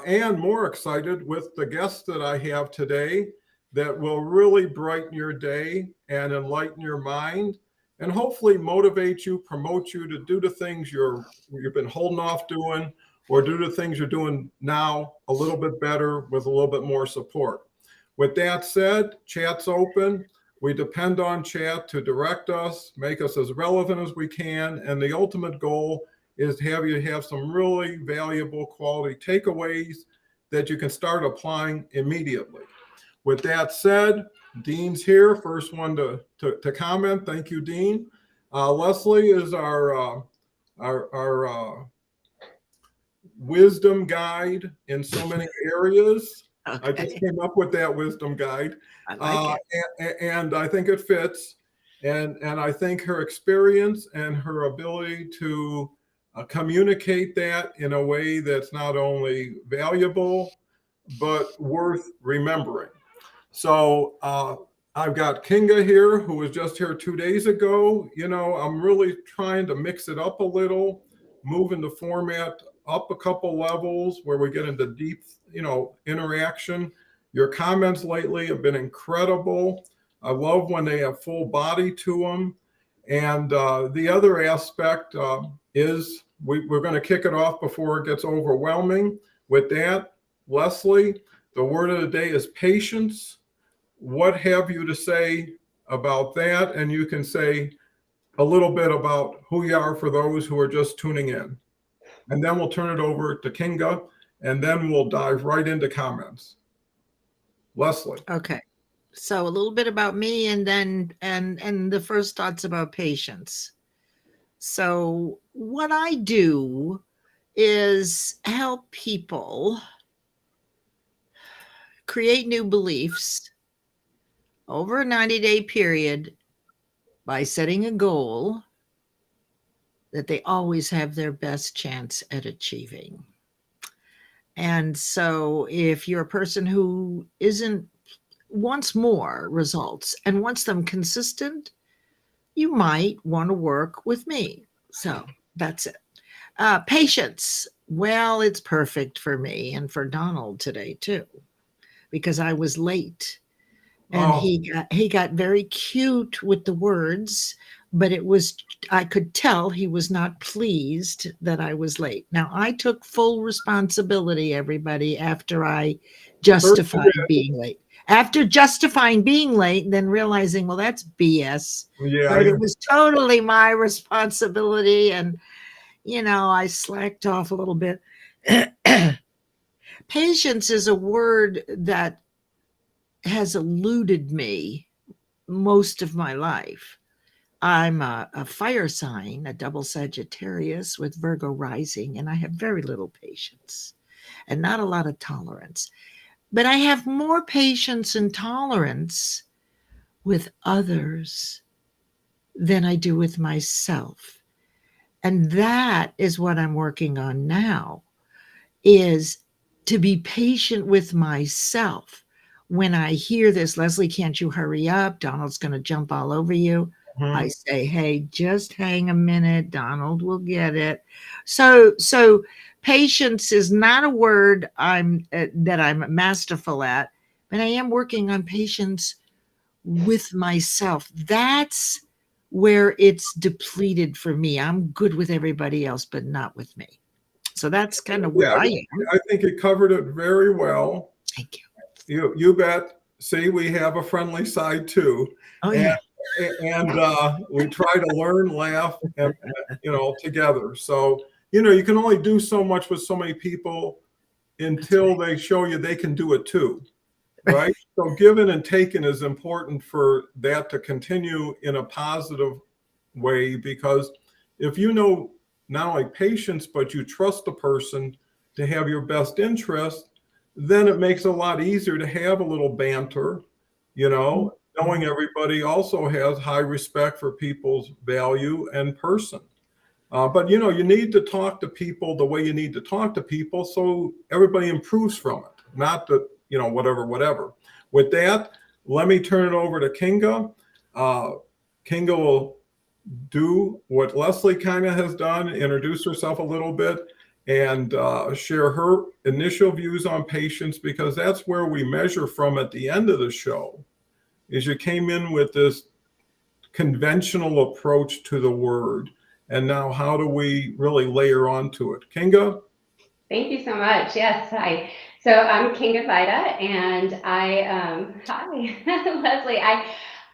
and more excited with the guests that I have today that will really brighten your day and enlighten your mind and hopefully motivate you, promote you to do the things you've been holding off doing or do the things you're doing now a little bit better with a little bit more support. With that said, chat's open. We depend on chat to direct us, make us as relevant as we can, and the ultimate goal is to have you have some really valuable quality takeaways that you can start applying immediately. With that said, Dean's here, first one to comment. Thank you, Dean. Leslie is our wisdom guide in so many areas. Okay. I just came up with that wisdom guide. I like it. And I think it fits. And I think her experience and her ability to communicate that in a way that's not only valuable, but worth remembering. So I've got Kinga here, who was just here 2 days ago. You know, I'm really trying to mix it up a little, moving the format up a couple levels where we get into deep, interaction. Your comments lately have been incredible. I love when they have full body to them. And the other aspect is we're going to kick it off before it gets overwhelming. With that, Leslie, the word of the day is patience. What have you to say about that? And you can say a little bit about who you are for those who are just tuning in. And then we'll turn it over to Kinga, and then we'll dive right into comments. Leslie. Okay. So a little bit about me and then and the first thoughts about patience. So what I do is help people create new beliefs over a 90-day period by setting a goal that they always have their best chance at achieving. And so if you're a person who wants more results and wants them consistent, you might want to work with me. So that's it. Patience. Well, it's perfect for me and for Donald today too, because I was late. And he got very cute with the words, but I could tell he was not pleased that I was late. Now, I took full responsibility, everybody, after I justified being late. After justifying being late and then realizing, well, that's BS. Yeah. But it was totally my responsibility. And, I slacked off a little bit. Patience is a word that has eluded me most of my life. I'm a fire sign, a double Sagittarius with Virgo rising, and I have very little patience and not a lot of tolerance. But I have more patience and tolerance with others than I do with myself. And that is what I'm working on now, is to be patient with myself. When I hear this, Leslie, can't you hurry up? Donald's going to jump all over you. Mm-hmm. I say, hey, just hang a minute. Donald will get it. So patience is not a word that I'm masterful at, but I am working on patience with myself. That's where it's depleted for me. I'm good with everybody else, but not with me. So that's kind of where I am. I think you covered it very well. Thank you. You bet. See, we have a friendly side too. Oh, yeah. And we try to learn, laugh, and together. So, you can only do so much with so many people until they show you they can do it too. Right? So giving and taking is important for that to continue in a positive way, because if not only patience, but you trust the person to have your best interest, then it makes it a lot easier to have a little banter, knowing everybody also has high respect for people's value and person. But, you need to talk to people the way you need to talk to people so everybody improves from it, not that, whatever. With that, let me turn it over to Kinga. Kinga will do what Leslie kind of has done, introduce herself a little bit, and share her initial views on patience, because that's where we measure from at the end of the show. Is you came in with this conventional approach to the word, and now how do we really layer onto it? Kinga? Thank you so much. Yes, hi. So I'm Kinga Vida, and hi, Leslie.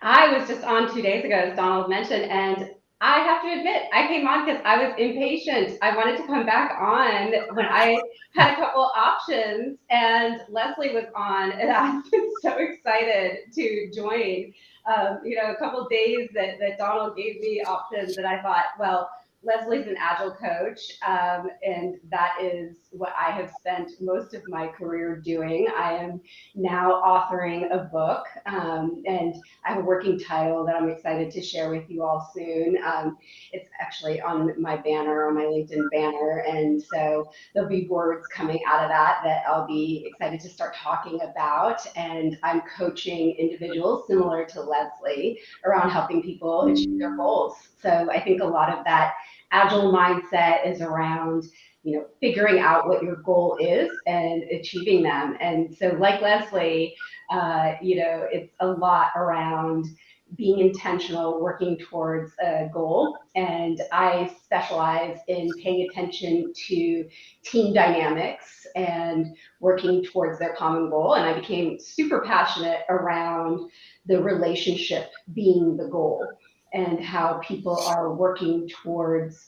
I was just on 2 days ago, as Donald mentioned, and I have to admit, I came on because I was impatient. I wanted to come back on when I had a couple options, and Leslie was on, and I've been so excited to join. A couple days that Donald gave me options, and I thought, well, Leslie's an agile coach, and that is what I have spent most of my career doing. I am now authoring a book, and I have a working title that I'm excited to share with you all soon. It's actually on my banner, on my LinkedIn banner, and so there'll be words coming out of that I'll be excited to start talking about. And I'm coaching individuals similar to Leslie around helping people achieve their goals. So I think a lot of that agile mindset is around figuring out what your goal is and achieving them. And so like Leslie, it's a lot around being intentional, working towards a goal. And I specialize in paying attention to team dynamics and working towards their common goal. And I became super passionate around the relationship being the goal, and how people are working towards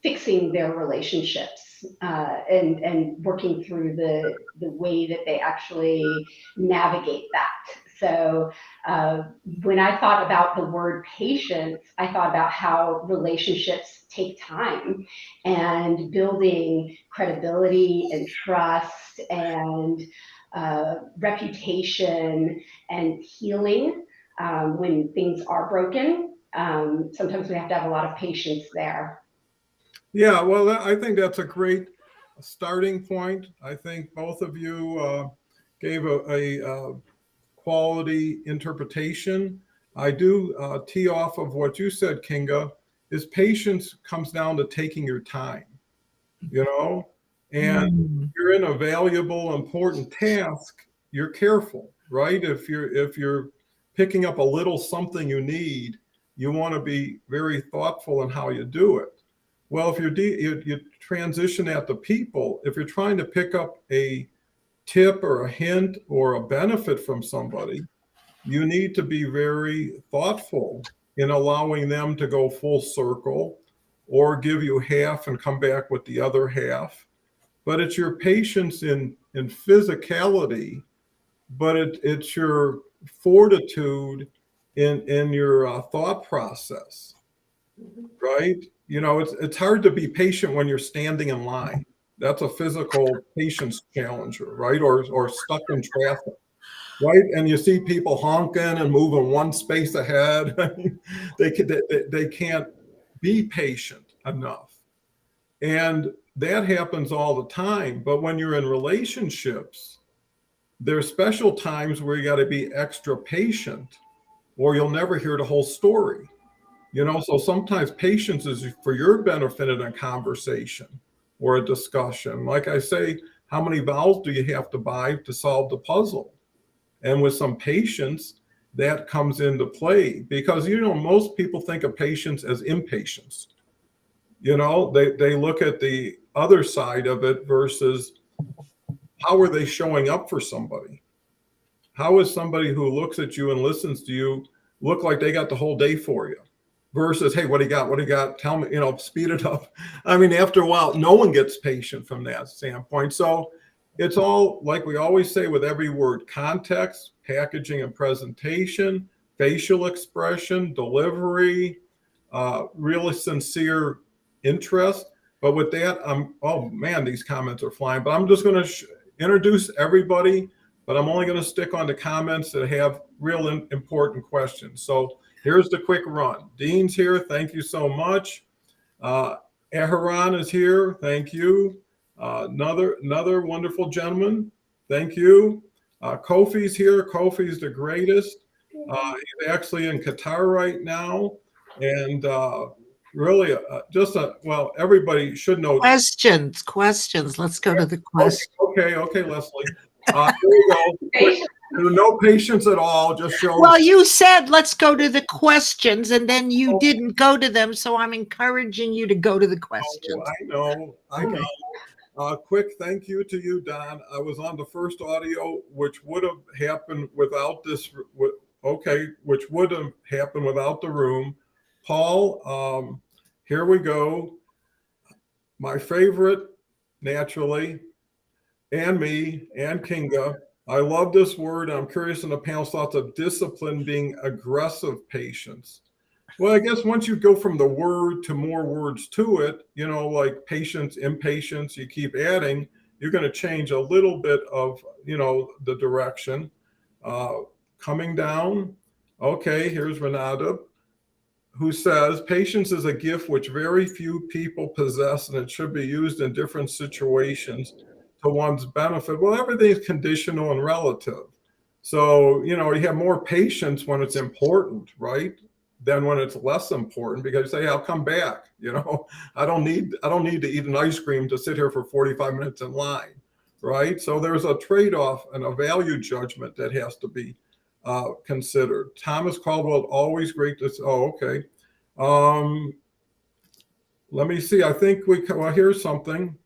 fixing their relationships, and working through the way that they actually navigate that. So when I thought about the word patience, I thought about how relationships take time, and building credibility and trust and reputation and healing when things are broken. Sometimes we have to have a lot of patience there. Yeah, well, I think that's a great starting point. I think both of you gave a quality interpretation. I do tee off of what you said, Kinga, is patience comes down to taking your time, and you're in a valuable, important task, you're careful, right? If you're picking up a little something you need, you want to be very thoughtful in how you do it. Well, if you transition that to people, if you're trying to pick up a tip or a hint or a benefit from somebody, you need to be very thoughtful in allowing them to go full circle or give you half and come back with the other half. But it's your patience in physicality, but it's your fortitude in your thought process, right? It's hard to be patient when you're standing in line. That's a physical patience challenger, right? Or stuck in traffic, right? And you see people honking and moving one space ahead. They can't be patient enough. And that happens all the time. But when you're in relationships, there's special times where you got to be extra patient, or you'll never hear the whole story. So sometimes patience is for your benefit in a conversation or a discussion. Like I say, how many vowels do you have to buy to solve the puzzle? And with some patience, that comes into play, because most people think of patience as impatience. They look at the other side of it versus how are they showing up for somebody? How is somebody who looks at you and listens to you look like they got the whole day for you? Versus, hey, what do you got? What do you got? Tell me, speed it up. I mean, after a while, no one gets patient from that standpoint. So it's all, like we always say with every word: context, packaging and presentation, facial expression, delivery, really sincere interest. But with that, oh man, these comments are flying. But I'm just going to introduce everybody, but I'm only going to stick on the comments that have real important questions. So here's the quick run. Dean's here. Thank you so much. Aharon is here. Thank you. Another wonderful gentleman. Thank you. Kofi's here. Kofi's the greatest. He's actually in Qatar right now. And really well, everybody should know. Questions. Let's go to the question. Okay, Leslie. Here we go. Patience. No patience at all. Just show. Well, you said let's go to the questions, and then you didn't go to them, so I'm encouraging you to go to the questions. I know. Quick thank you to you, Don. I was on the first audio, which would have happened without this. Which would have happened without the room. Paul, here we go. My favorite, naturally, and me, and Kinga. I love this word. I'm curious in the panel's thoughts of discipline being aggressive patience. Well, I guess once you go from the word to more words to it, like patience, impatience, you keep adding, you're going to change a little bit of, the direction. Coming down. Okay, here's Renata, who says, patience is a gift which very few people possess, and it should be used in different situations to one's benefit. Well, everything's conditional and relative. So, you have more patience when it's important, right? Than when it's less important, because you say, I'll come back. I don't need to eat an ice cream to sit here for 45 minutes in line, right? So there's a trade-off and a value judgment that has to be considered. Thomas Caldwell, always great to. Oh, okay. Let me see. I think here's something.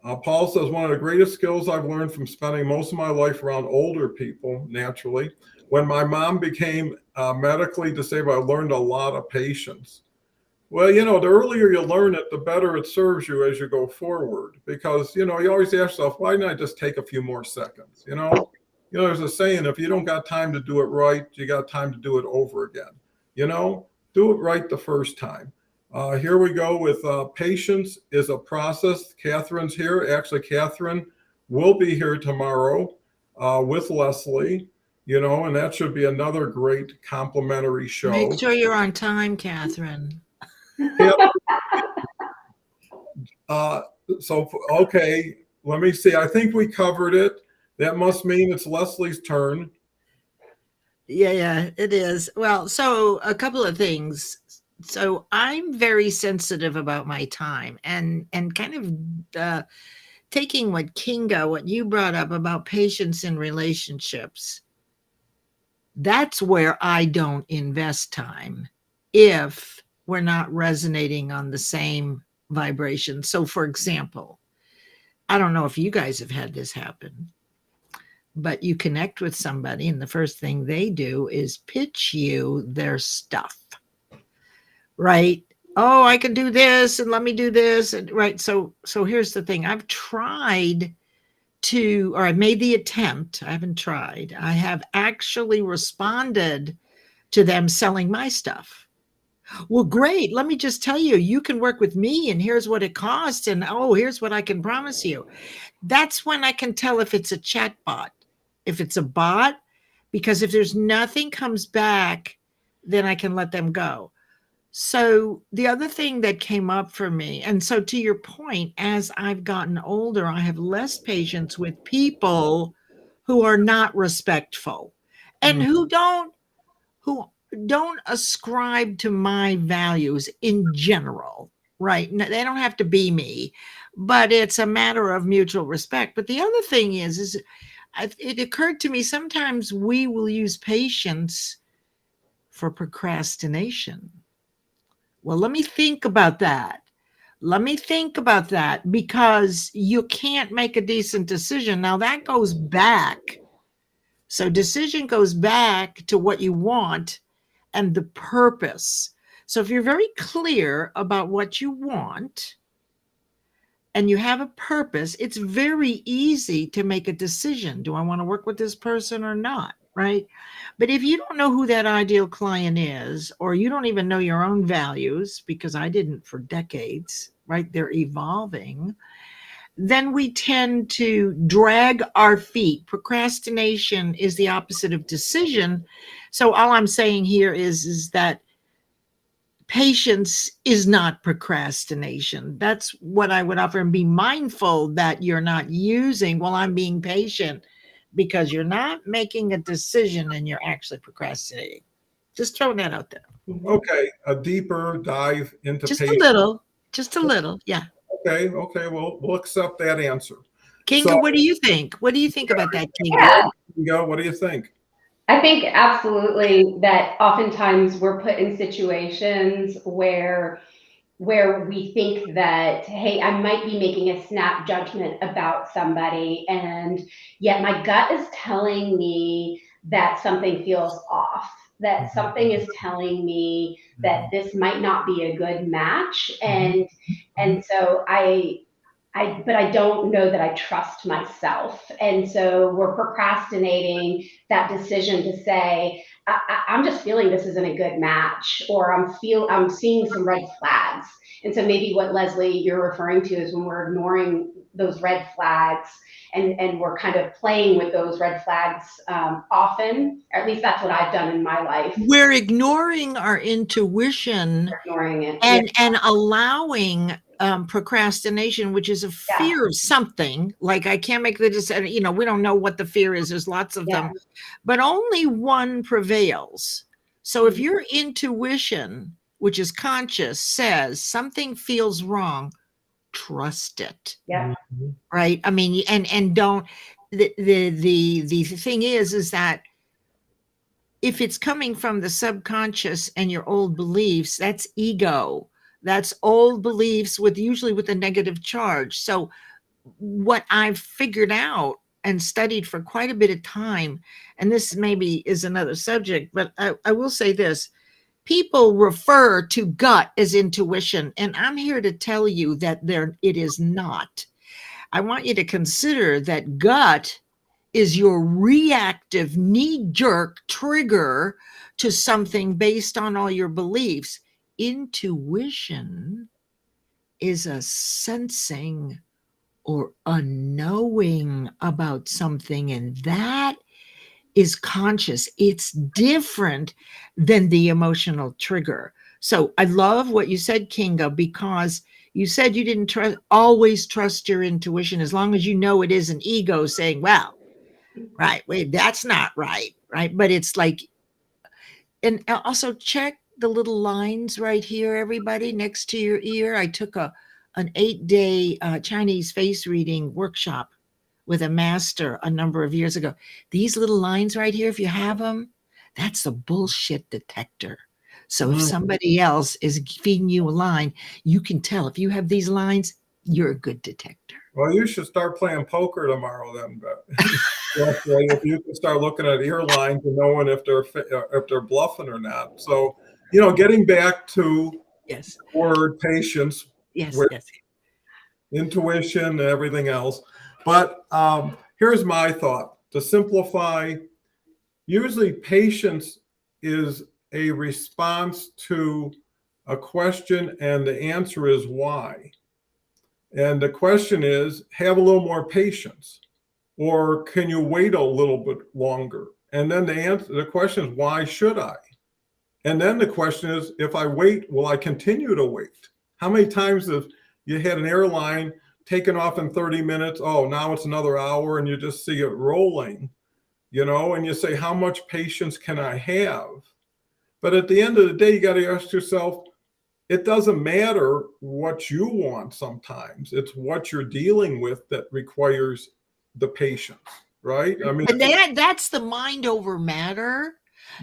Paul says, one of the greatest skills I've learned from spending most of my life around older people, naturally. When my mom became medically disabled, I learned a lot of patience. Well, the earlier you learn it, the better it serves you as you go forward. Because, you always ask yourself, why not just take a few more seconds? There's a saying, if you don't got time to do it right, you got time to do it over again. Do it right the first time. Here we go with patience is a process. Catherine's here. Actually, Catherine will be here tomorrow with Leslie, and that should be another great complimentary show. Make sure you're on time, Catherine. Okay, let me see. I think we covered it. That must mean it's Leslie's turn. Yeah, it is. Well, so a couple of things. So I'm very sensitive about my time and kind of taking what you brought up about patience in relationships. That's where I don't invest time if we're not resonating on the same vibration. So for example, I don't know if you guys have had this happen, but you connect with somebody and the first thing they do is pitch you their stuff. Right? Oh, I can do this and let me do this. And right. So here's the thing. I've tried or I made the attempt. I haven't tried. I have actually responded to them selling my stuff. Well, great. Let me just tell you, you can work with me and here's what it costs. And here's what I can promise you. That's when I can tell if it's a chat bot, if it's a bot, because if there's nothing comes back, then I can let them go. So the other thing that came up for me, and so to your point, as I've gotten older, I have less patience with people who are not respectful and who don't ascribe to my values in general, right? They don't have to be me, but it's a matter of mutual respect. But the other thing is it occurred to me, sometimes we will use patience for procrastination. Well, let me think about that. Because you can't make a decent decision. Now that goes back. So decision goes back to what you want and the purpose. So if you're very clear about what you want and you have a purpose, it's very easy to make a decision. Do I want to work with this person or not? Right? But if you don't know who that ideal client is, or you don't even know your own values, because I didn't for decades, right? They're evolving. Then we tend to drag our feet. Procrastination is the opposite of decision. So all I'm saying here is that patience is not procrastination. That's what I would offer, and be mindful that you're not using, well, I'm being patient, because you're not making a decision and you're actually procrastinating. Just throwing that out there. Okay, a deeper dive into Just a patience. little. Just a little. Yeah. Okay, we'll accept that answer. Kinga, So- what do you think? What do you think about that, Kinga? Yeah. Kinga, what do you think? I think absolutely that oftentimes we're put in situations where we think that, hey, I might be making a snap judgment about somebody, and yet my gut is telling me that something feels off, that something is telling me that this might not be a good match. And so but I don't know that I trust myself. And so we're procrastinating that decision to say, I'm just feeling this isn't a good match, or I'm seeing some red flags. And so maybe what Leslie you're referring to is when we're ignoring those red flags and we're kind of playing with those red flags often, or at least that's what I've done in my life. We're ignoring our intuition Ignoring it. and allowing procrastination, which is a fear of something. Like I can't make the decision. We don't know what the fear is. There's lots of them, but only one prevails. So if your intuition, which is conscious, says something feels wrong, trust it. Yeah. Right. I mean, and don't. The thing is that if it's coming from the subconscious and your old beliefs, that's ego. That's old beliefs usually with a negative charge. So what I've figured out and studied for quite a bit of time, and this maybe is another subject, but I will say this. People refer to gut as intuition, and I'm here to tell you that it is not. I want you to consider that gut is your reactive knee-jerk trigger to something based on all your beliefs. Intuition is a sensing or a knowing about something, and that is conscious. It's different than the emotional trigger. So I love what you said, Kinga, because you said you didn't always trust your intuition as long as you know it is an ego saying, well, right, wait, that's not right, right? But it's like, and also check the little lines right here, everybody, next to your ear. I took an 8-day Chinese face reading workshop with a master a number of years ago. These little lines right here, if you have them, that's a bullshit detector. So if somebody else is feeding you a line, you can tell if you have these lines, you're a good detector. Well, you should start playing poker tomorrow then. If you can start looking at ear lines and knowing if they're bluffing or not. So, getting back to Yes. word patience, Yes. intuition, and everything else. But here's my thought. To simplify, usually patience is a response to a question, and the answer is why. And the question is, have a little more patience, or can you wait a little bit longer? And then the question is, why should I? And then the question is, if I wait, will I continue to wait? How many times have you had an airline taken off in 30 minutes? Oh, now it's another hour, and you just see it rolling, and you say, how much patience can I have? But at the end of the day, you got to ask yourself, it doesn't matter what you want sometimes. It's what you're dealing with that requires the patience, right? I mean, and that's the mind over matter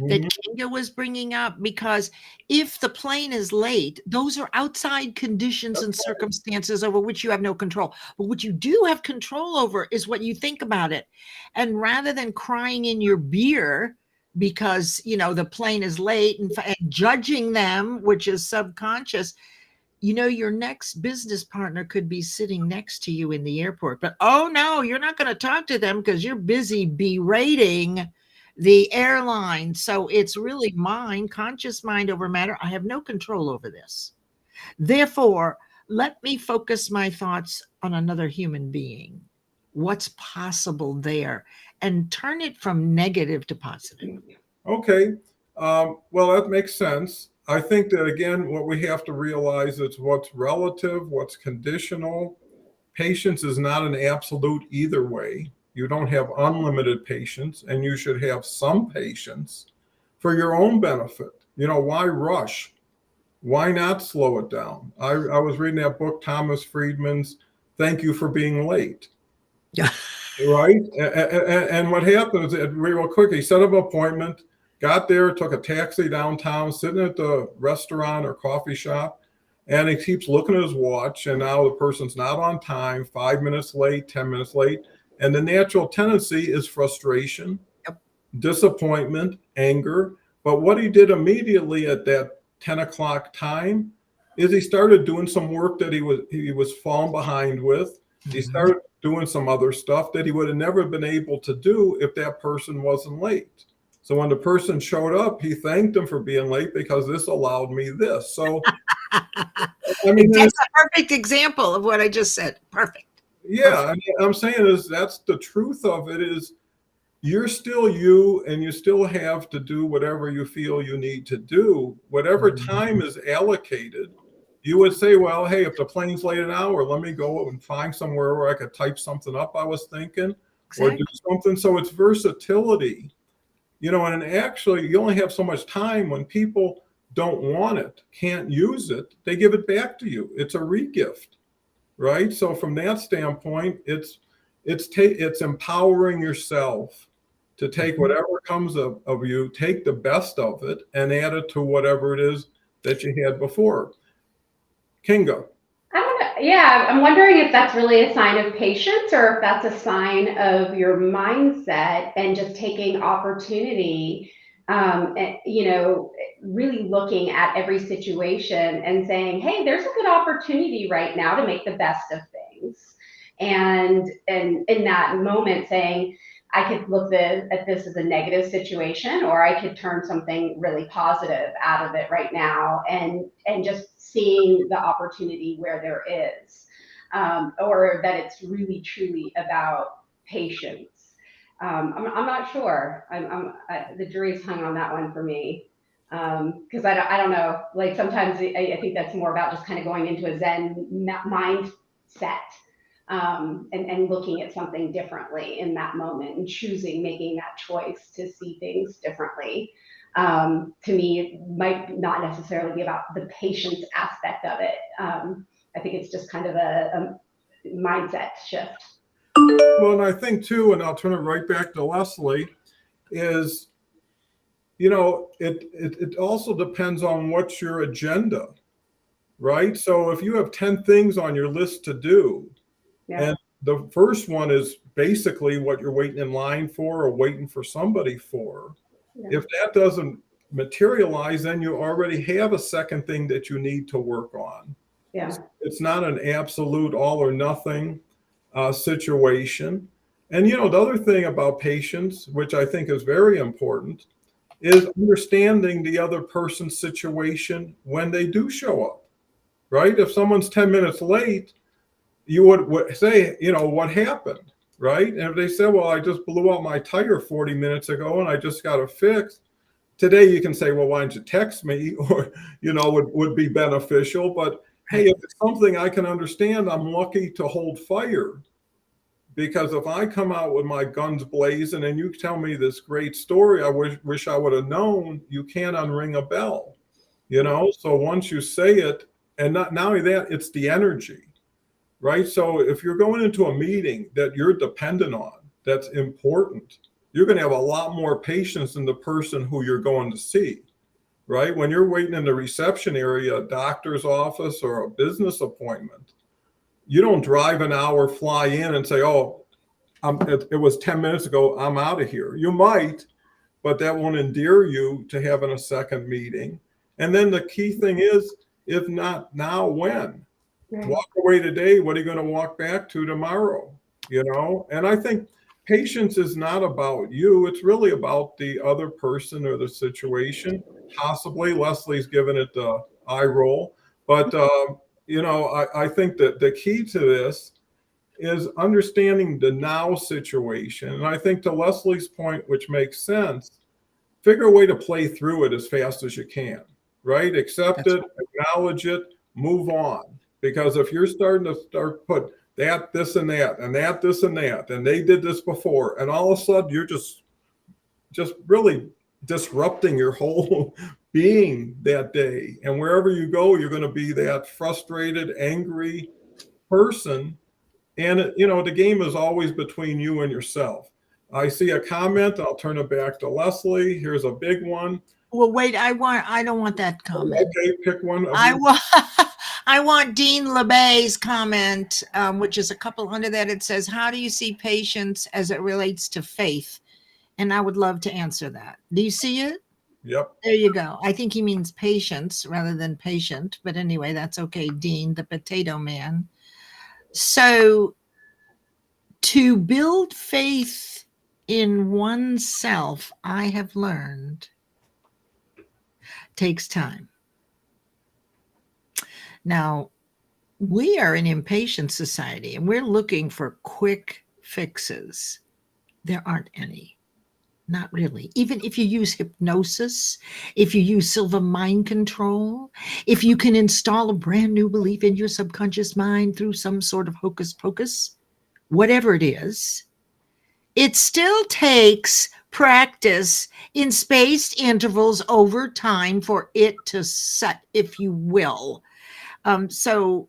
that Kinga was bringing up, because if the plane is late, those are outside conditions and circumstances over which you have no control. But what you do have control over is what you think about it. And rather than crying in your beer because the plane is late and judging them, which is subconscious, your next business partner could be sitting next to you in the airport, but oh no, you're not going to talk to them because you're busy berating the airline. So it's really conscious mind over matter. I have no control over this. Therefore, let me focus my thoughts on another human being. What's possible there? And turn it from negative to positive. Okay. Well, that makes sense. I think that, again, what we have to realize is what's relative, what's conditional. Patience is not an absolute either way. You don't have unlimited patience, and you should have some patience. for your own benefit. Why rush? Why not slow it down? I was reading that book, Thomas Friedman's Thank You for Being Late. Yeah. Right? And what happened is, real quick, he set up an appointment, got there, took a taxi downtown, sitting at the restaurant or coffee shop, and he keeps looking at his watch, and now the person's not on time, 5 minutes late, 10 minutes late. And the natural tendency is frustration, disappointment, anger. But what he did immediately at that 10 o'clock time is he started doing some work that he was falling behind with. He started doing some other stuff that he would have never been able to do if that person wasn't late. So when the person showed up, he thanked him for being late because this allowed me this. So I mean, that's a perfect example of what I just said. Perfect. Yeah, I mean, I'm saying is that's the truth of it is you're still you, and you still have to do whatever you feel you need to do. Whatever time is allocated, you would say, well, hey, if the plane's late an hour, let me go and find somewhere where I could type something up I was thinking or do something. So it's versatility, and actually you only have so much time. When people don't want it, can't use it, they give it back to you. It's a regift, right? So from that standpoint, it's empowering yourself to take whatever comes of you, take the best of it, and add it to whatever it is that you had before. Kinga. I don't know. Yeah, I'm wondering if that's really a sign of patience or if that's a sign of your mindset and just taking opportunity, really looking at every situation and saying, hey, there's a good opportunity right now to make the best of things. And in that moment saying, I could look at this as a negative situation, or I could turn something really positive out of it right now, and just seeing the opportunity where there is, or that it's really truly about patience. I'm not sure. The jury's hung on that one for me, because I don't know. Like sometimes I think that's more about just kind of going into a Zen mindset. And looking at something differently in that moment and making that choice to see things differently. To me, it might not necessarily be about the patience aspect of it. I think it's just kind of a mindset shift. Well, and I think too, and I'll turn it right back to Leslie, is, it also depends on what's your agenda, right? So if you have 10 things on your list to do, and the first one is basically what you're waiting in line for or waiting for somebody for. Yeah. If that doesn't materialize, then you already have a second thing that you need to work on. Yeah. It's not an absolute all or nothing situation. And, the other thing about patience, which I think is very important, is understanding the other person's situation when they do show up, right? If someone's 10 minutes late, you would say, what happened, right? And if they said, well, I just blew out my tire 40 minutes ago and I just got it fixed. Today you can say, well, why don't you text me? Or, would be beneficial. But hey, if it's something I can understand, I'm lucky to hold fire. Because if I come out with my guns blazing and you tell me this great story, I wish I would have known, you can't unring a bell, So once you say it, and not only that, it's the energy. Right. So if you're going into a meeting that you're dependent on, that's important, you're going to have a lot more patience than the person who you're going to see. Right. When you're waiting in the reception area, a doctor's office or a business appointment, you don't drive an hour, fly in and say, oh, it was 10 minutes ago, I'm out of here. You might, but that won't endear you to having a second meeting. And then the key thing is, if not now, when? Right. Walk away today, what are you going to walk back to tomorrow? And I think patience is not about you. It's really about the other person or the situation. Possibly Leslie's given it the eye roll. But, I think that the key to this is understanding the now situation. And I think to Leslie's point, which makes sense, figure a way to play through it as fast as you can, right? Accept it, acknowledge it, move on. Because if you're starting to put that, this, and that, and that, this, and that, and they did this before, and all of a sudden you're just really disrupting your whole being that day. And wherever you go, you're going to be that frustrated, angry person. And, the game is always between you and yourself. I see a comment. I'll turn it back to Leslie. Here's a big one. Well, wait, I don't want that comment. Okay, pick one. I want I want Dean LeBay's comment, which is a couple under that. It says, "How do you see patience as it relates to faith?" And I would love to answer that. Do you see it? Yep. There you go. I think he means patience rather than patient. But anyway, that's okay, Dean, the potato man. So to build faith in oneself, I have learned, takes time. Now, we are an impatient society and we're looking for quick fixes. There aren't any. Not really. Even if you use hypnosis, if you use silver mind control, if you can install a brand new belief in your subconscious mind through some sort of hocus pocus, whatever it is, it still takes practice in spaced intervals over time for it to set, if you will. So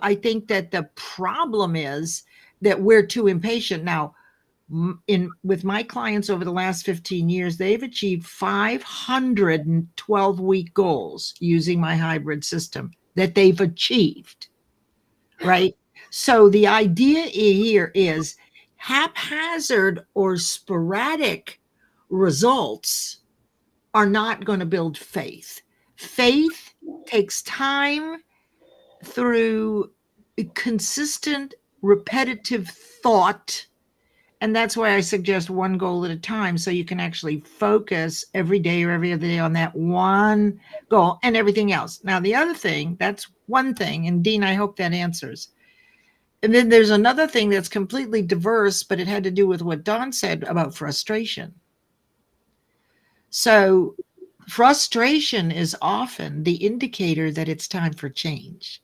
I think that the problem is that we're too impatient. Now, with my clients over the last 15 years, they've achieved 512-week goals using my hybrid system that they've achieved, right? So the idea here is haphazard or sporadic results are not going to build faith. Faith takes time through consistent, repetitive thought. And that's why I suggest one goal at a time, so you can actually focus every day or every other day on that one goal and everything else. Now, the other thing, that's one thing. And Dean, I hope that answers. And then there's another thing that's completely diverse, but it had to do with what Don said about frustration. So frustration is often the indicator that it's time for change.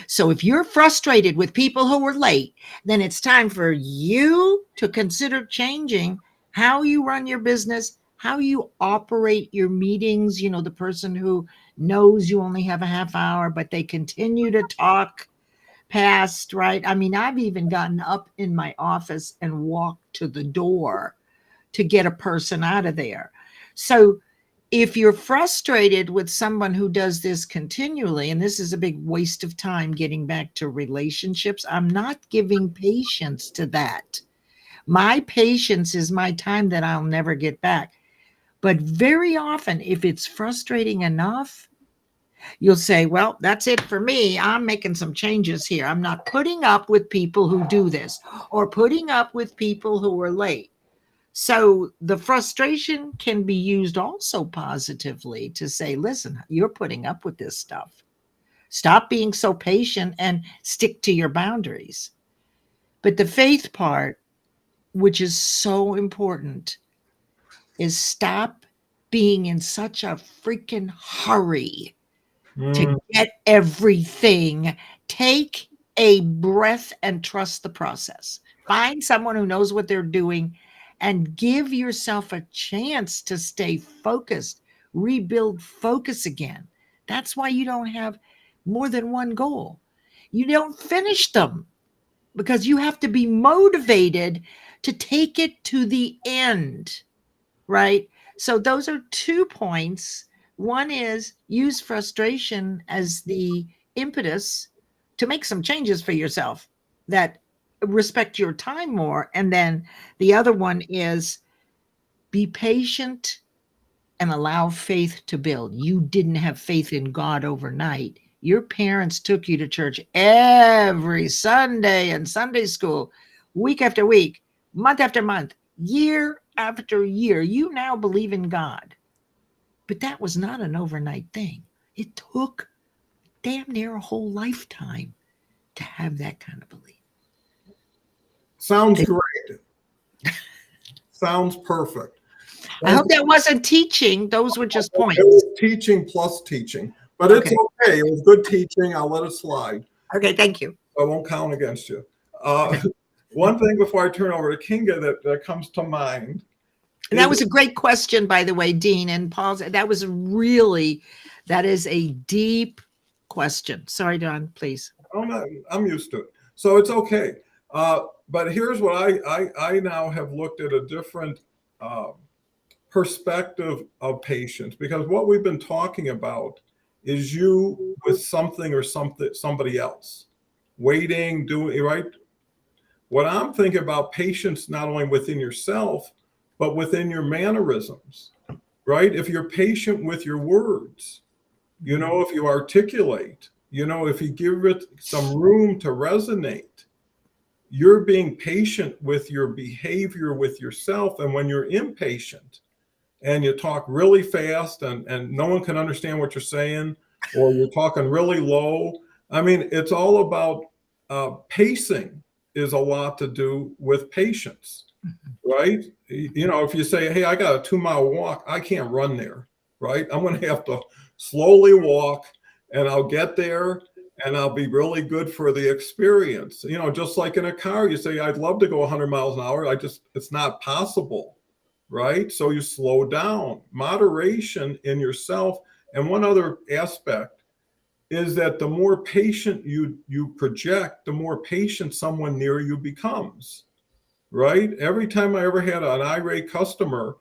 So if you're frustrated with people who were late, then it's time for you to consider changing how you run your business, how you operate your meetings. You know, the person who knows you only have a half hour, but they continue to talk past, right? I mean, I've even gotten up in my office and walked to the door to get a person out of there. So if you're frustrated with someone who does this continually, and this is a big waste of time getting back to relationships, I'm not giving patience to that. My patience is my time that I'll never get back. But very often, if it's frustrating enough, you'll say, well, that's it for me. I'm making some changes here. I'm not putting up with people who do this or putting up with people who are late. So the frustration can be used also positively to say, listen, you're putting up with this stuff. Stop being so patient and stick to your boundaries. But the faith part, which is so important, is stop being in such a freaking hurry to get everything. Take a breath and trust the process. Find someone who knows what they're doing and give yourself a chance to stay focused, rebuild focus again. That's why you don't have more than one goal. You don't finish them because you have to be motivated to take it to the end, right? So those are 2 points. One is use frustration as the impetus to make some changes for yourself that respect your time more. And then the other one is be patient and allow faith to build. You didn't have faith in God overnight. Your parents took you to church every Sunday and Sunday school, week after week, month after month, year after year. You now believe in God. But that was not an overnight thing. It took damn near a whole lifetime to have that kind of belief. Sounds great. Sounds perfect. I hope that wasn't teaching. Those were just points. It was teaching plus teaching, but it's okay. It was good teaching. I'll let it slide. Okay, thank you. I won't count against you. One thing before I turn over to Kinga that comes to mind And that was a great question, by the way, Dean and Paul. That is a deep question. Sorry, Don, please. I'm used to it, so it's okay. But here's what I now have looked at a different perspective of patients, because what we've been talking about is you with something or somebody else, waiting, doing right. What I'm thinking about patience, not only within yourself, but within your mannerisms, right? If you're patient with your words, if you articulate, if you give it some room to resonate, you're being patient with your behavior with yourself. And when you're impatient and you talk really fast and no one can understand what you're saying, or you're talking really low, I mean, it's all about pacing is a lot to do with patience, right? If you say, hey, I got a 2-mile walk, I can't run there, right? I'm going to have to slowly walk, and I'll get there, and I'll be really good for the experience. Just like in a car, you say, I'd love to go 100 miles an hour. It's not possible, right? So you slow down. Moderation in yourself. And one other aspect is that the more patient you project, the more patient someone near you becomes, right? Every time I ever had an irate customer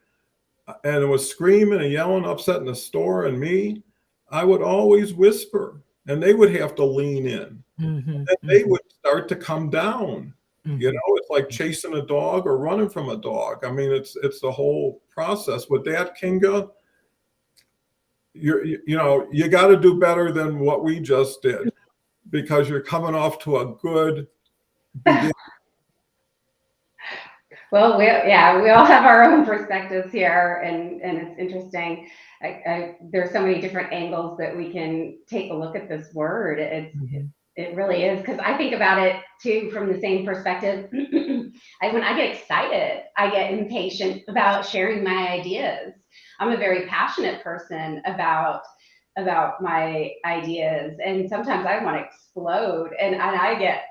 and it was screaming and yelling, upset in the store and me, I would always whisper, and they would have to lean in. And they would start to come down. It's like chasing a dog or running from a dog. I mean, it's the whole process. With that, Kinga, you got to do better than what we just did, because you're coming off to a good beginning. Well, we all have our own perspectives here, and it's interesting. There's so many different angles that we can take a look at this word. It really is, because I think about it too from the same perspective. When I get excited, I get impatient about sharing my ideas. I'm a very passionate person about my ideas, and sometimes I want to explode, and I get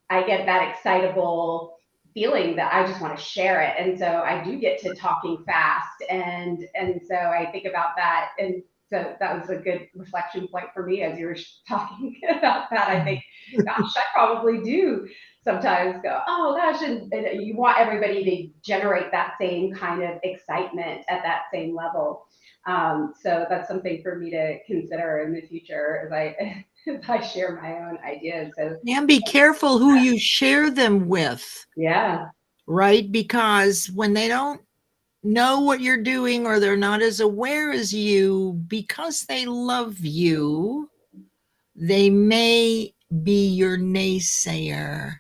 that excitable feeling that I just want to share it, and so I do get to talking fast, and so I think about that, and so that was a good reflection point for me as you were talking about that. I think, gosh, I probably do sometimes go, oh gosh, and you want everybody to generate that same kind of excitement at that same level. So that's something for me to consider in the future as I share my own ideas. So, and be careful who you share them with. Yeah. Right? Because when they don't know what you're doing, or they're not as aware as you, because they love you, they may be your naysayer.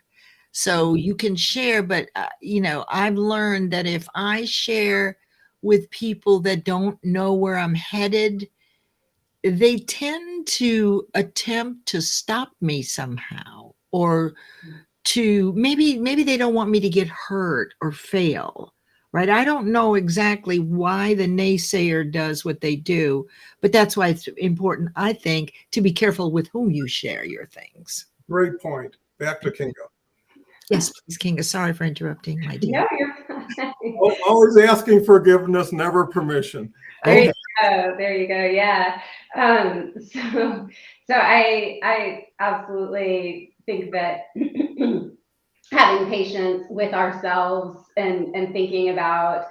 So you can share, but I've learned that if I share with people that don't know where I'm headed, they tend to attempt to stop me somehow, or to maybe they don't want me to get hurt or fail, right? I don't know exactly why the naysayer does what they do, but that's why it's important, I think, to be careful with whom you share your things. Great point. Back to Kinga. Yes, please, Kinga. Sorry for interrupting, my dear. No, you're fine. Always asking forgiveness, never permission. There you go. Yeah. So I absolutely think that having patience with ourselves and thinking about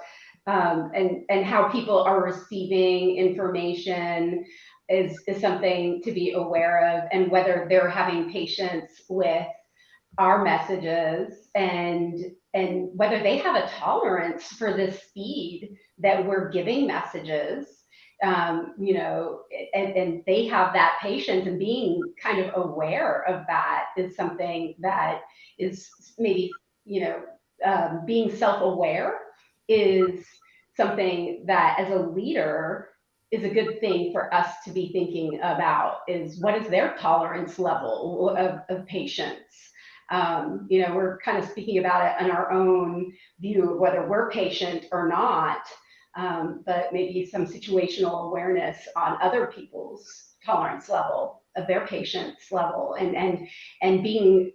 and how people are receiving information is something to be aware of, and whether they're having patience with our messages, and whether they have a tolerance for the speed that we're giving messages, and they have that patience, and being kind of aware of that is something that is maybe, being self-aware is something that as a leader is a good thing for us to be thinking about, is what is their tolerance level of patience. We're kind of speaking about it in our own view of whether we're patient or not, but maybe some situational awareness on other people's tolerance level, of their patience level, and being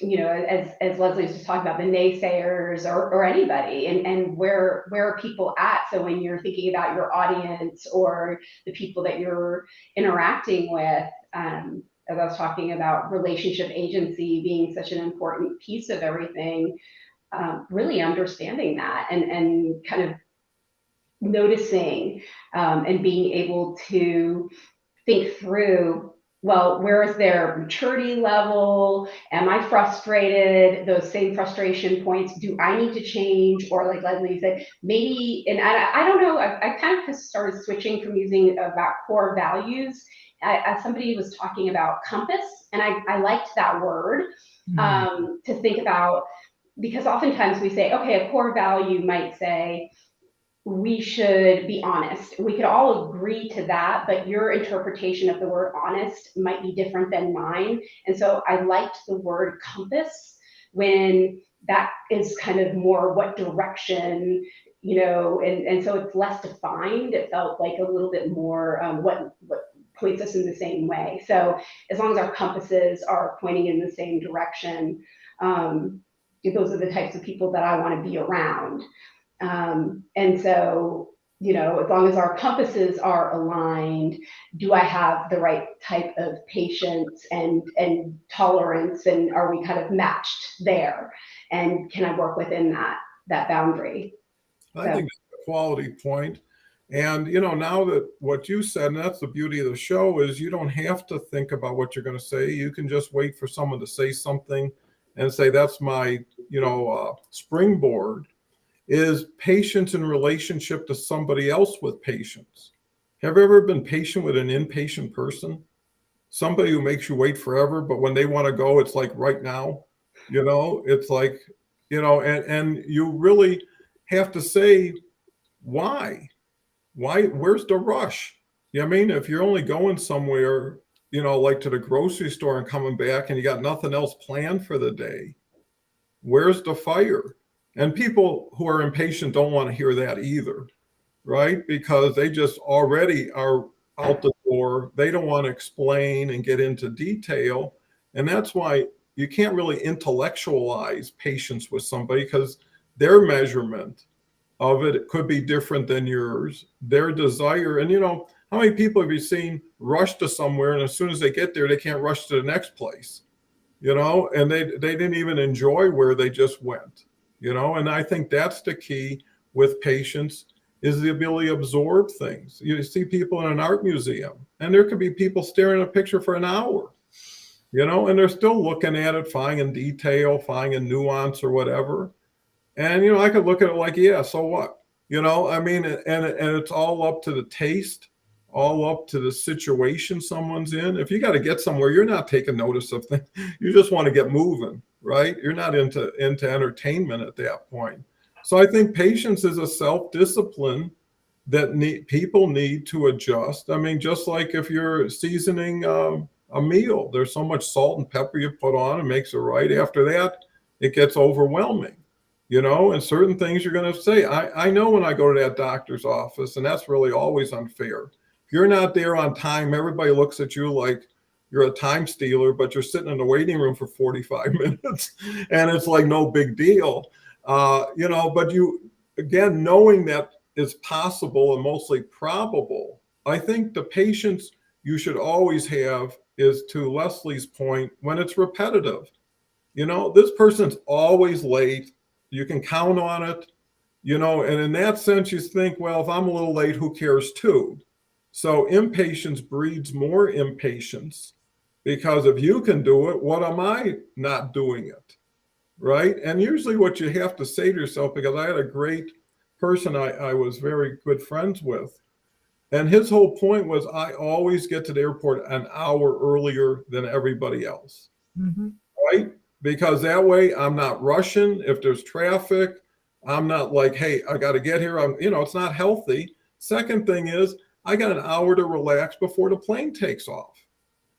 as Leslie was just talking about, the naysayers or anybody, and where are people at? So when you're thinking about your audience or the people that you're interacting with, as I was talking about relationship agency being such an important piece of everything, really understanding that and kind of noticing and being able to think through, well, where is their maturity level? Am I frustrated? Those same frustration points, do I need to change? Or like Leslie said, maybe, and I don't know, I kind of started switching from using about core values. As somebody was talking about compass, and I liked that word to think about, because oftentimes we say, okay, a core value might say, we should be honest. We could all agree to that, but your interpretation of the word honest might be different than mine. And so I liked the word compass when that is kind of more what direction, and so it's less defined. It felt like a little bit more what points us in the same way. So as long as our compasses are pointing in the same direction, those are the types of people that I want to be around. And so, as long as our compasses are aligned, do I have the right type of patience and tolerance, and are we kind of matched there? And can I work within that boundary? I think that's a quality point. And, now that what you said, and that's the beauty of the show, is you don't have to think about what you're going to say. You can just wait for someone to say something and say, that's my, springboard. Is patience in relationship to somebody else with patience. Have you ever been patient with an impatient person? Somebody who makes you wait forever, but when they want to go, it's like right now, it's like, and you really have to say, why, where's the rush? I mean, if you're only going somewhere, like to the grocery store and coming back and you got nothing else planned for the day, where's the fire? And people who are impatient don't want to hear that either, right? Because they just already are out the door. They don't want to explain and get into detail. And that's why you can't really intellectualize patience with somebody, because their measurement of it could be different than yours, their desire. And how many people have you seen rush to somewhere, and as soon as they get there, they can't rush to the next place, and they didn't even enjoy where they just went. And I think that's the key with patience, is the ability to absorb things. You see people in an art museum, and there could be people staring at a picture for an hour, and they're still looking at it, finding detail, finding nuance or whatever. And, I could look at it like, yeah, so what? I mean, and it's all up to the taste, all up to the situation someone's in. If you got to get somewhere, you're not taking notice of things. You just want to get moving. Right? You're not into entertainment at that point. So I think patience is a self-discipline that people need to adjust. I mean, just like if you're seasoning a meal, there's so much salt and pepper you put on, it makes it right. After that, it gets overwhelming, and certain things you're going to say. I know when I go to that doctor's office, and that's really always unfair. If you're not there on time, everybody looks at you like you're a time stealer, but you're sitting in the waiting room for 45 minutes and it's like no big deal. But you, again, knowing that is possible and mostly probable, I think the patience you should always have is, to Leslie's point, when it's repetitive. This person's always late. You can count on it, and in that sense, you think, well, if I'm a little late, who cares too? So impatience breeds more impatience. Because if you can do it, what am I not doing it? Right? And usually what you have to say to yourself, because I had a great person I was very good friends with, and his whole point was, I always get to the airport an hour earlier than everybody else. Mm-hmm. Right? Because that way I'm not rushing. If there's traffic, I'm not like, hey, I got to get here. It's not healthy. Second thing is, I got an hour to relax before the plane takes off.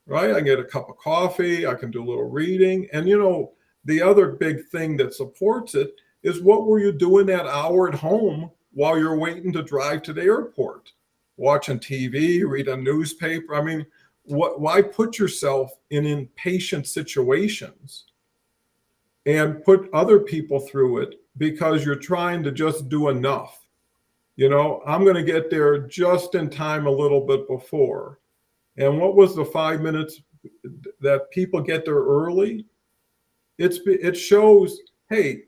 Right? I get a cup of coffee, I can do a little reading. And the other big thing that supports it is, what were you doing that hour at home while you're waiting to drive to the airport? Watching TV, read a newspaper. I mean, why put yourself in impatient situations and put other people through it because you're trying to just do enough. I'm going to get there just in time a little bit before. And what was the 5 minutes that people get there early? It shows, hey,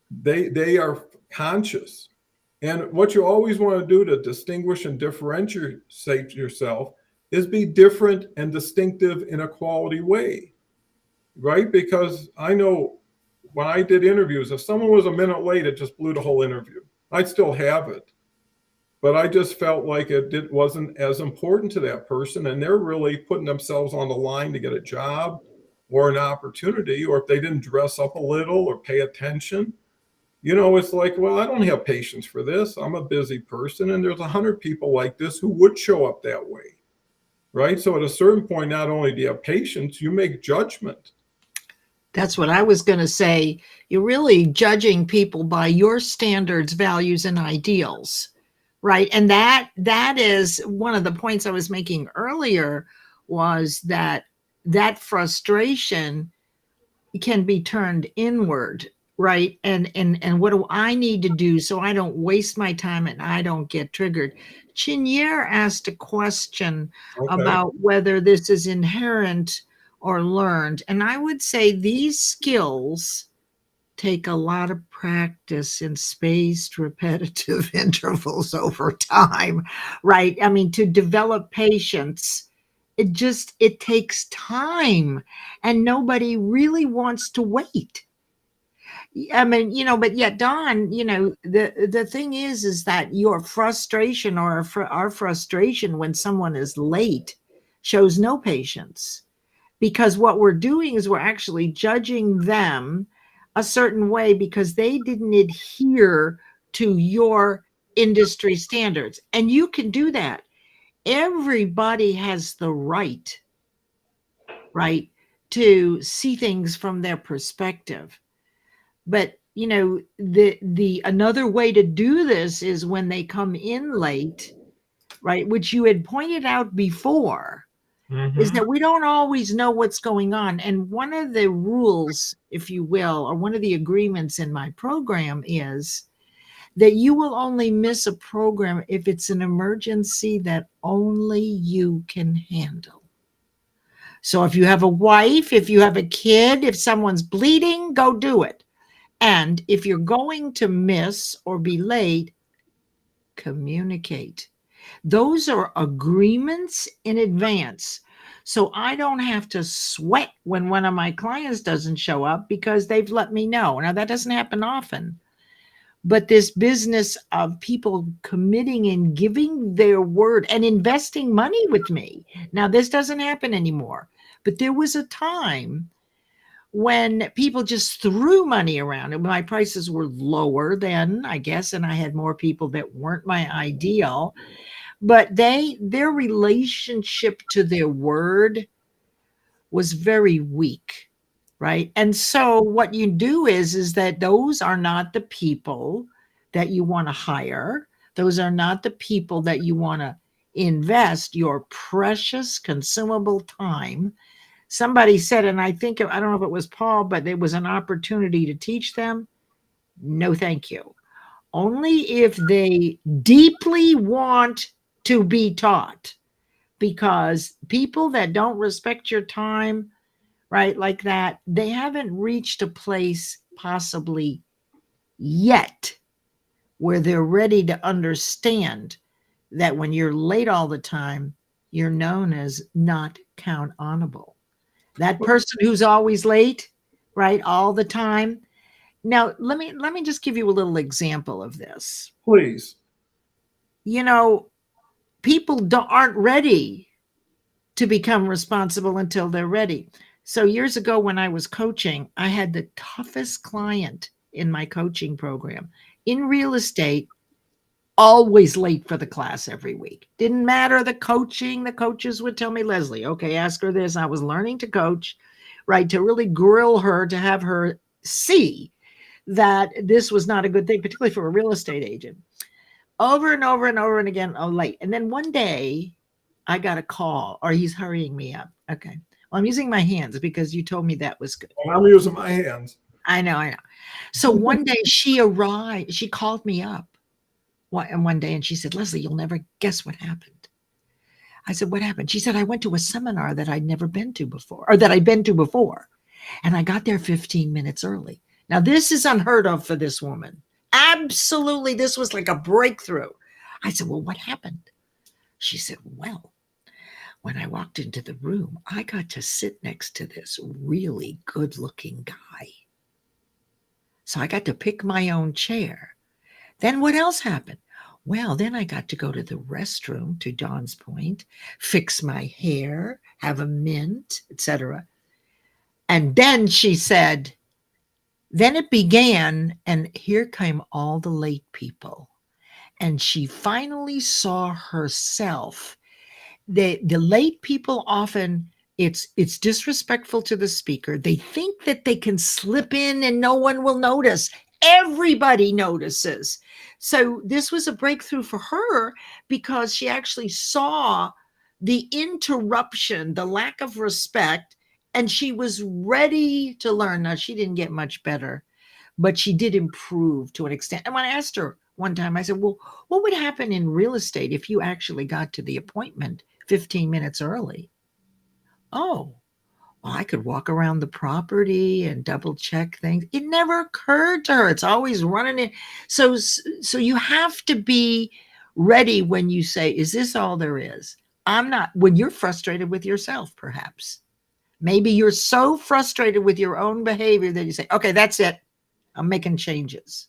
they are conscious. And what you always want to do to distinguish and differentiate yourself is be different and distinctive in a quality way, right? Because I know when I did interviews, if someone was a minute late, it just blew the whole interview. I'd still have it. But I just felt like it wasn't as important to that person, and they're really putting themselves on the line to get a job or an opportunity, or if they didn't dress up a little or pay attention, it's like, well, I don't have patience for this. I'm a busy person, and there's 100 people like this who would show up that way, right? So at a certain point, not only do you have patience, you make judgment. That's what I was going to say. You're really judging people by your standards, values, and ideals. Right. And that is one of the points I was making earlier, was that frustration can be turned inward. Right. And what do I need to do so I don't waste my time and I don't get triggered? Chinier asked a question about whether this is inherent or learned. And I would say these skills take a lot of practice in spaced repetitive intervals over time, right? I mean, to develop patience, it takes time, and nobody really wants to wait. I mean, but yet, Don, the thing is that your frustration or our frustration when someone is late shows no patience, because what we're doing is we're actually judging them a certain way because they didn't adhere to your industry standards. And you can do that. Everybody has the right, to see things from their perspective. But, the another way to do this is when they come in late, right, which you had pointed out before, is that we don't always know what's going on. And one of the rules, if you will, or one of the agreements in my program is that you will only miss a program if it's an emergency that only you can handle. So if you have a wife, if you have a kid, if someone's bleeding, go do it. And if you're going to miss or be late, communicate. Those are agreements in advance. So I don't have to sweat when one of my clients doesn't show up because they've let me know. Now, that doesn't happen often. But this business of people committing and giving their word and investing money with me. Now, this doesn't happen anymore. But there was a time when people just threw money around, and my prices were lower then, I guess, and I had more people that weren't my ideal. But their relationship to their word was very weak, right? And so what you do is that those are not the people that you want to hire. Those are not the people that you want to invest your precious consumable time. Somebody said, and I don't know if it was Paul, but there was an opportunity to teach them. No, thank you. Only if they deeply want to be taught, because people that don't respect your time, right, like that, they haven't reached a place possibly yet where they're ready to understand that when you're late all the time, you're known as not count onable. That person who's always late, right, all the time. Now, let me just give you a little example of this. Please. People aren't ready to become responsible until they're ready. So years ago when I was coaching, I had the toughest client in my coaching program. In real estate, always late for the class every week. Didn't matter the coaching. The coaches would tell me, Leslie, okay, ask her this. I was learning to coach, right, to really grill her, to have her see that this was not a good thing, particularly for a real estate agent. Over and over and over and again, late. And then one day I got a call, or he's hurrying me up. Okay. Well, I'm using my hands because you told me that was good. Well, I'm using my hands. I know, I know. So one day she arrived, she called me up one day and she said, Leslie, you'll never guess what happened. I said, what happened? She said, I went to a seminar that I'd never been to before, or that I'd been to before. And I got there 15 minutes early. Now, this is unheard of for this woman. Absolutely. This was like a breakthrough. I said, well, what happened? She said, well, when I walked into the room, I got to sit next to this really good looking guy. So I got to pick my own chair. Then what else happened? Well, then I got to go to the restroom, to Dawn's point, fix my hair, have a mint, etc. And then she said, then it began, and here came all the late people. And she finally saw herself. The late people often, it's disrespectful to the speaker. They think that they can slip in and no one will notice. Everybody notices. So this was a breakthrough for her because she actually saw the interruption, the lack of respect, and she was ready to learn. Now, she didn't get much better, but she did improve to an extent. And when I asked her one time, I said, well, what would happen in real estate if you actually got to the appointment 15 minutes early? Oh, well, I could walk around the property and double check things. It never occurred to her. It's always running in. So you have to be ready when you say, is this all there is? I'm not, when you're frustrated with yourself, perhaps. Maybe you're so frustrated with your own behavior that you say, okay, that's it. I'm making changes.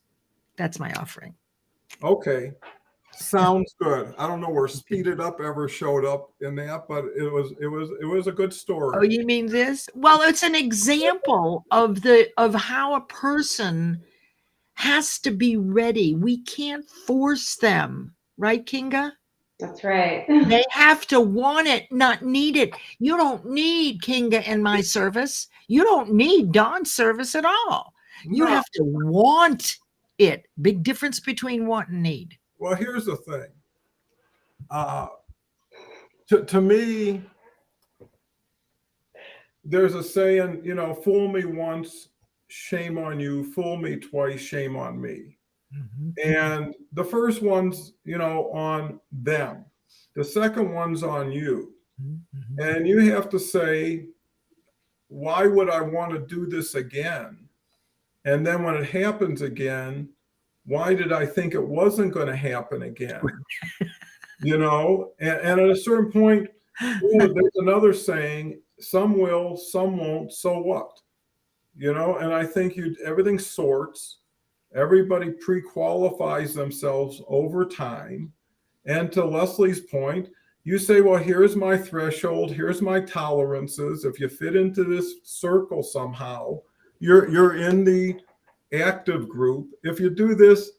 That's my offering. Okay. Sounds good. I don't know where Speed It Up ever showed up in that, but it was a good story. Oh, you mean this? Well, it's an example of how a person has to be ready. We can't force them, right, Kinga? That's right. They have to want it, not need it. You don't need Kinga and my service. You don't need Dawn's service at all. You have to want it. Big difference between want and need. Well, here's the thing. To me, there's a saying, fool me once, shame on you. Fool me twice, shame on me. Mm-hmm. And the first one's, on them. The second one's on you. Mm-hmm. And you have to say, why would I want to do this again? And then when it happens again, why did I think it wasn't going to happen again? And at a certain point, there's another saying, some will, some won't, so what? And I think everything sorts. Everybody pre-qualifies themselves over time. And to Leslie's point, you say, well, here's my threshold, here's my tolerances. If you fit into this circle somehow, you're in the active group. If you do this,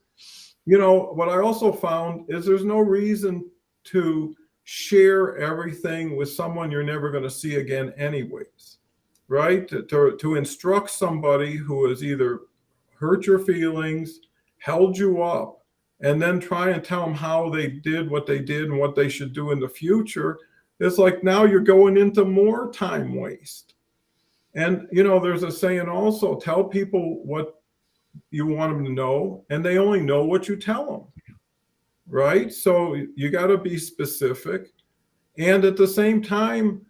what I also found is there's no reason to share everything with someone you're never going to see again anyways, right? To instruct somebody who has either hurt your feelings, held you up, and then try and tell them how they did what they did and what they should do in the future. It's like now you're going into more time waste. And, there's a saying also, tell people what you want them to know, and they only know what you tell them, right? So you got to be specific. And at the same time,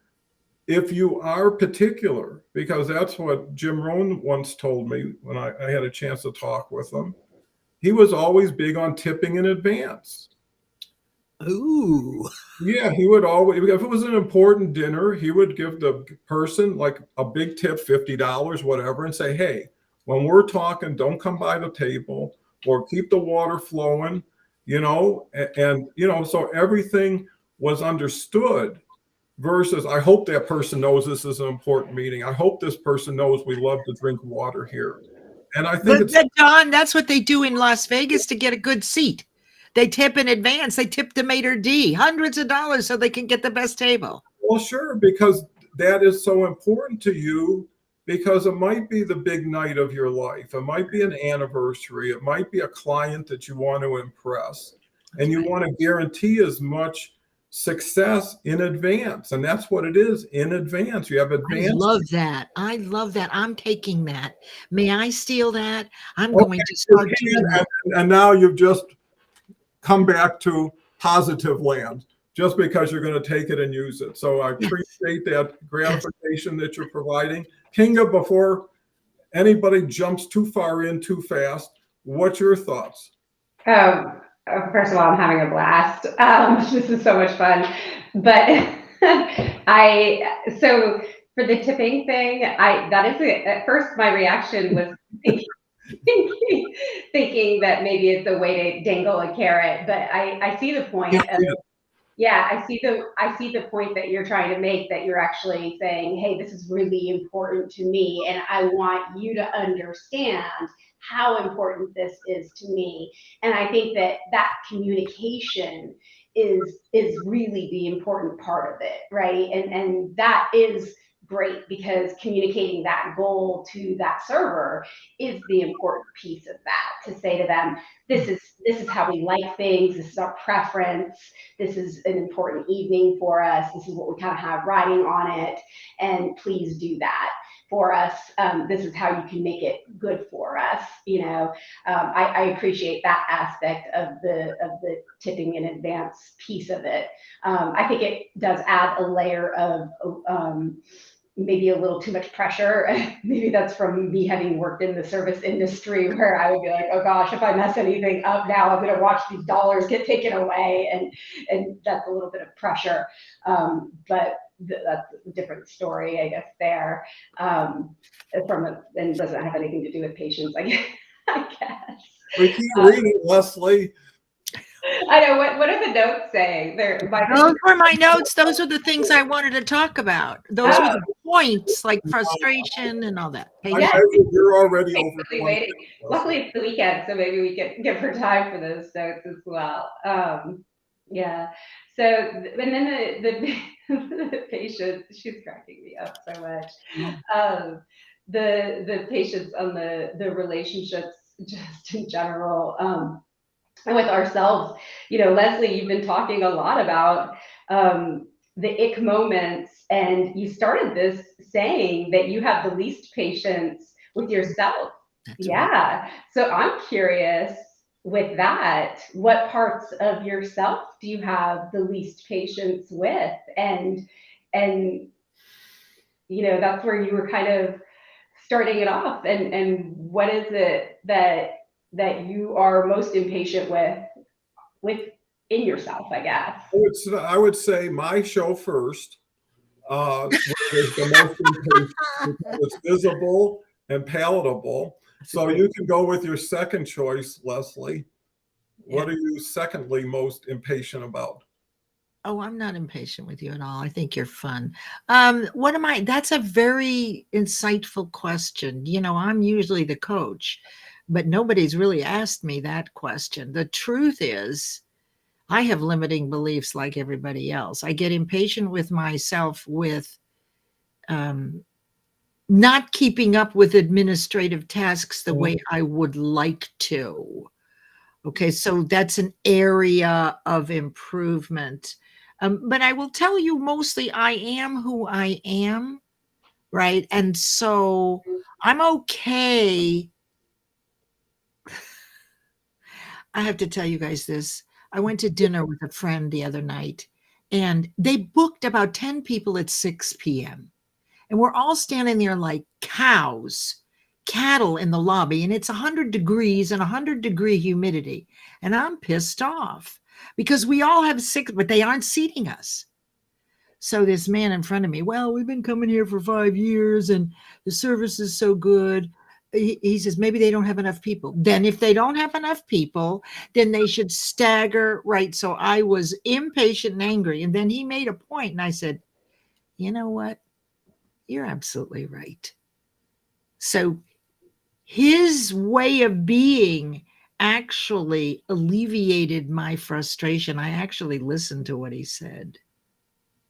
if you are particular, because that's what Jim Rohn once told me when I had a chance to talk with him, he was always big on tipping in advance. Ooh. Yeah, he would always, if it was an important dinner, he would give the person like a big tip, $50, whatever, and say, hey, when we're talking, don't come by the table or keep the water flowing, so everything was understood versus I hope that person knows this is an important meeting. I hope this person knows we love to drink water here. And I think Don, that's what they do in Las Vegas to get a good seat. They tip in advance. They tip the maitre d' hundreds of dollars so they can get the best table. Well, sure, because that is so important to you. Because it might be the big night of your life. It might be an anniversary. It might be a client that you want to impress. And you want to guarantee as much success in advance. And that's what it is, in advance. You have I advance. love that. I love that. I'm taking that. May I steal that? I'm Okay, going to start doing that. and now you've just come back to positive land just because you're going to take it and use it. So I appreciate that gratification that you're providing. Kinga, before anybody jumps too far in too fast, what's your thoughts? First of all, I'm having a blast. This is so much fun. But so for the tipping thing, at first my reaction was thinking that maybe it's a way to dangle a carrot, but I see the point of, yeah, I see the point that you're trying to make, that you're actually saying, hey, this is really important to me, and I want you to understand how important this is to me. And I think that communication is really the important part of it, right? And that is great, because communicating that goal to that server is the important piece of that, to say to them, this is how we like things, this is our preference, this is an important evening for us, this is what we kind of have writing on it, and please do that for us. This is how you can make it good for us. I appreciate that aspect of the tipping in advance piece of it. I think it does add a layer of maybe a little too much pressure. Maybe that's from me having worked in the service industry, where I would be like, oh gosh, if I mess anything up now, I'm going to watch these dollars get taken away, and that's a little bit of pressure. But that's a different story, I guess, there. And doesn't have anything to do with patients, I guess. We keep reading, Leslie. I know. What are the notes saying? Those were my notes. Those are the things I wanted to talk about. Those were the points, like frustration and all that. Yeah. You're already over. Waiting. Luckily, it's the weekend, so maybe we can give her time for those notes as well. Yeah. So, and then the patient, she's cracking me up so much. The patients on the relationships, just in general, and with ourselves, Leslie, you've been talking a lot about the ick moments, and you started this saying that you have the least patience with yourself. That's yeah. Right. So I'm curious, with that, what parts of yourself do you have the least patience with? And that's where you were kind of starting it off. And what is it that you are most impatient with in yourself, I guess? I would say my show first is the most impatient, because it's visible and palatable. So you can go with your second choice, Leslie. What are you secondly most impatient about? Oh, I'm not impatient with you at all. I think you're fun. That's a very insightful question. I'm usually the coach, but nobody's really asked me that question. The truth is, I have limiting beliefs like everybody else. I get impatient with myself with not keeping up with administrative tasks the way I would like to. Okay, so that's an area of improvement. But I will tell you, mostly I am who I am, right? And so I'm okay. I have to tell you guys this. I went to dinner with a friend the other night, and they booked about 10 people at 6 p.m. And we're all standing there like cattle in the lobby, and it's 100 degrees and 100-degree humidity. And I'm pissed off because we all have sick, but they aren't seating us. So this man in front of me, well, we've been coming here for 5 years and the service is so good. He says, maybe they don't have enough people. Then if they don't have enough people, then they should stagger, right? So I was impatient and angry. And then he made a point, and I said, you know what? You're absolutely right. So his way of being actually alleviated my frustration. I actually listened to what he said,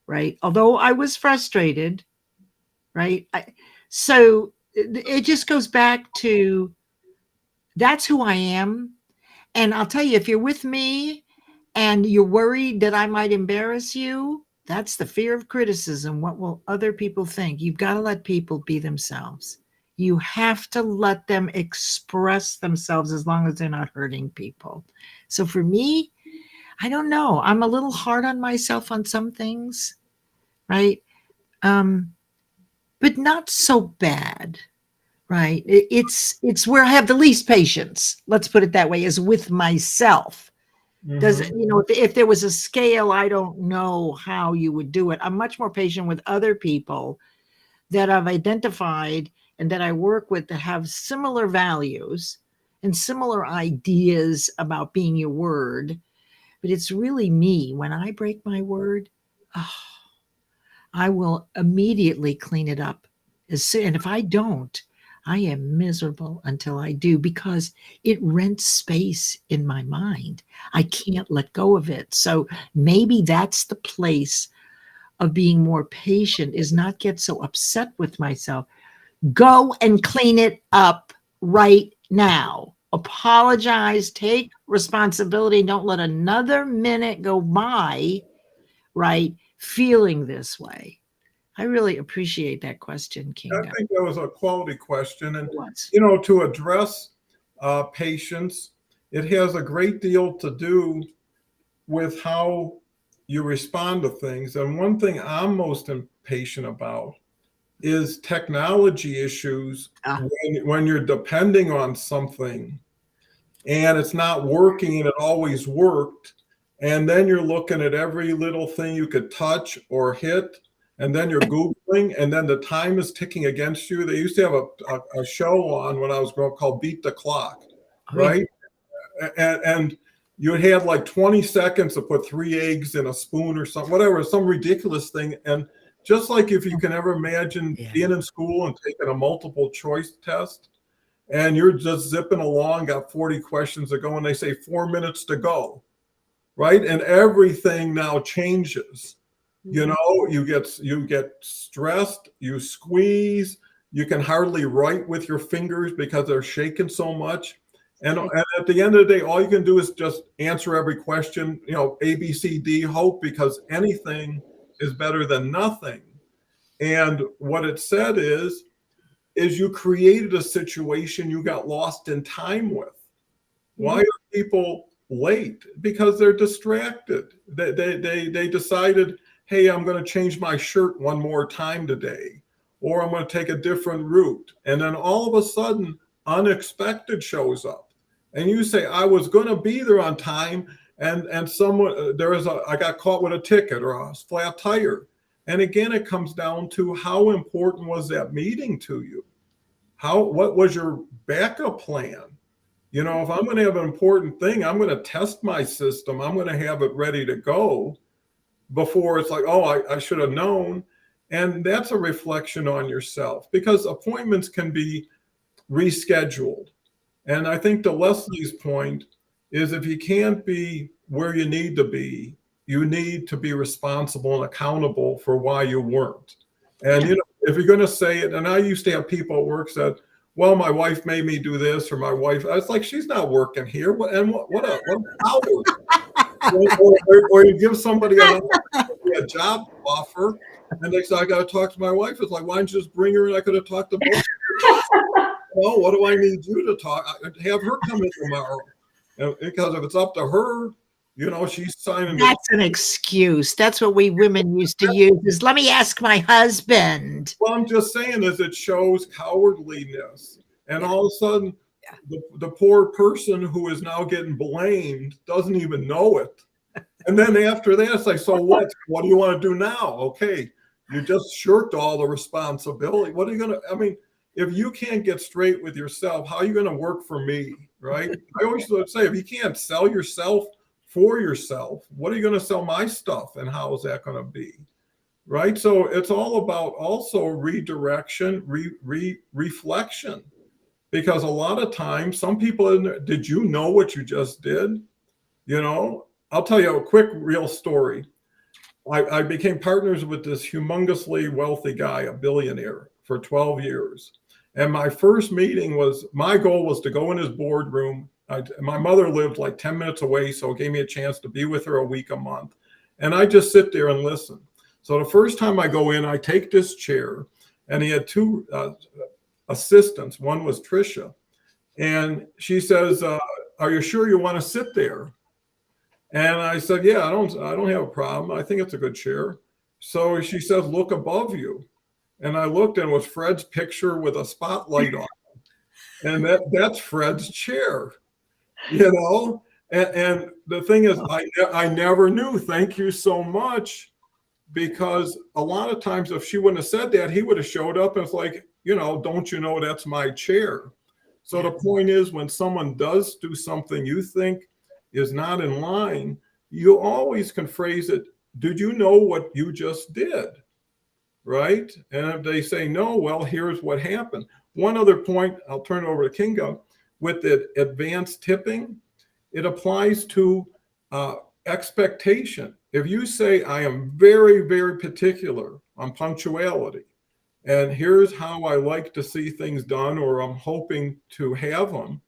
right? Although I was frustrated, right? So it just goes back to, that's who I am. And I'll tell you, if you're with me and you're worried that I might embarrass you, that's the fear of criticism. What will other people think? You've got to let people be themselves. You have to let them express themselves as long as they're not hurting people. So for me, I don't know. I'm a little hard on myself on some things, right? But not so bad, right? It's where I have the least patience. Let's put it that way, is with myself. Does Mhm. if there was a scale, I don't know how you would do it. I'm much more patient with other people that I've identified and that I work with that have similar values and similar ideas about being your word. But it's really me. When I break my word, oh, I will immediately clean it up. And if I don't, I am miserable until I do, because it rents space in my mind. I can't let go of it. So maybe that's the place of being more patient, is not get so upset with myself. Go and clean it up right now. Apologize, take responsibility. Don't let another minute go by, right, feeling this way. I really appreciate that question, I Kinga. think that was a quality question. And, It was. to address patience, it has a great deal to do with how you respond to things. And one thing I'm most impatient about is technology issues Ah. when you're depending on something and it's not working and it always worked. And then you're looking at every little thing you could touch or hit, and then you're Googling, and then the time is ticking against you. They used to have a show on when I was growing up called Beat the Clock, Oh, yeah. right? And you had like 20 seconds to put 3 eggs in a spoon or something, whatever, some ridiculous thing. And just like if you can ever imagine Yeah. being in school and taking a multiple choice test, and you're just zipping along, got 40 questions to go, and they say 4 minutes to go, right? And everything now changes. You get stressed, you squeeze, you can hardly write with your fingers because they're shaking so much. And at the end of the day, all you can do is just answer every question, A, B, C, D, hope, because anything is better than nothing. And what it said is you created a situation you got lost in time with. Why are people late? Because they're distracted. They decided, hey, I'm going to change my shirt one more time today, or I'm going to take a different route. And then all of a sudden, unexpected shows up. And you say, I was going to be there on time, and someone I got caught with a ticket or a flat tire. And again, it comes down to how important was that meeting to you? What was your backup plan? If I'm going to have an important thing, I'm going to test my system. I'm going to have it ready to go before it's like, oh, I should have known. And that's a reflection on yourself, because appointments can be rescheduled. And I think to Leslie's point is, if you can't be where you need to be, you need to be responsible and accountable for why you weren't. And, if you're going to say it, and I used to have people at work said, well, my wife made me do this, or my wife, I was like, she's not working here. What a coward. Or you give somebody a job offer, and they say, I got to talk to my wife. It's like, why don't you just bring her and I could have talked to both? Well, what do I need you to talk? Have her come in tomorrow. Because if it's up to her, she's signing. That's an excuse. That's what we women used to use, is let me ask my husband. Well, I'm just saying, is it shows cowardliness. And all of a sudden, the poor person who is now getting blamed doesn't even know it. And then after that, it's like, so what? What do you want to do now? Okay, you just shirked all the responsibility. What are you going to, if you can't get straight with yourself, how are you going to work for me, right? I always would say, if you can't sell yourself for yourself, what are you going to sell my stuff, and how is that going to be, right? So it's all about also redirection, reflection, because a lot of times some people did you know what you just did? I'll tell you a quick real story. I became partners with this humongously wealthy guy, a billionaire, for 12 years. And my first meeting my goal was to go in his boardroom My mother lived like 10 minutes away, so it gave me a chance to be with her a week, a month. And I just sit there and listen. So the first time I go in, I take this chair, and he had two assistants. One was Trisha. And she says, are you sure you want to sit there? And I said, yeah, I don't have a problem. I think it's a good chair. So she says, look above you. And I looked, and it was Fred's picture with a spotlight on it. And that's Fred's chair, you know? And the thing is, I never knew. Thank you so much. Because a lot of times if she wouldn't have said that, he would have showed up and it's like, you know, don't you know that's my chair? So the point is, when someone does do something you think is not in line, you always can phrase it, did you know what you just did? Right? And if they say no, well, here's what happened. One other point, I'll turn it over to Kinga, with the advanced tipping, it applies to expectation. If you say, I am very, very particular on punctuality, and here's how I like to see things done, or I'm hoping to have them,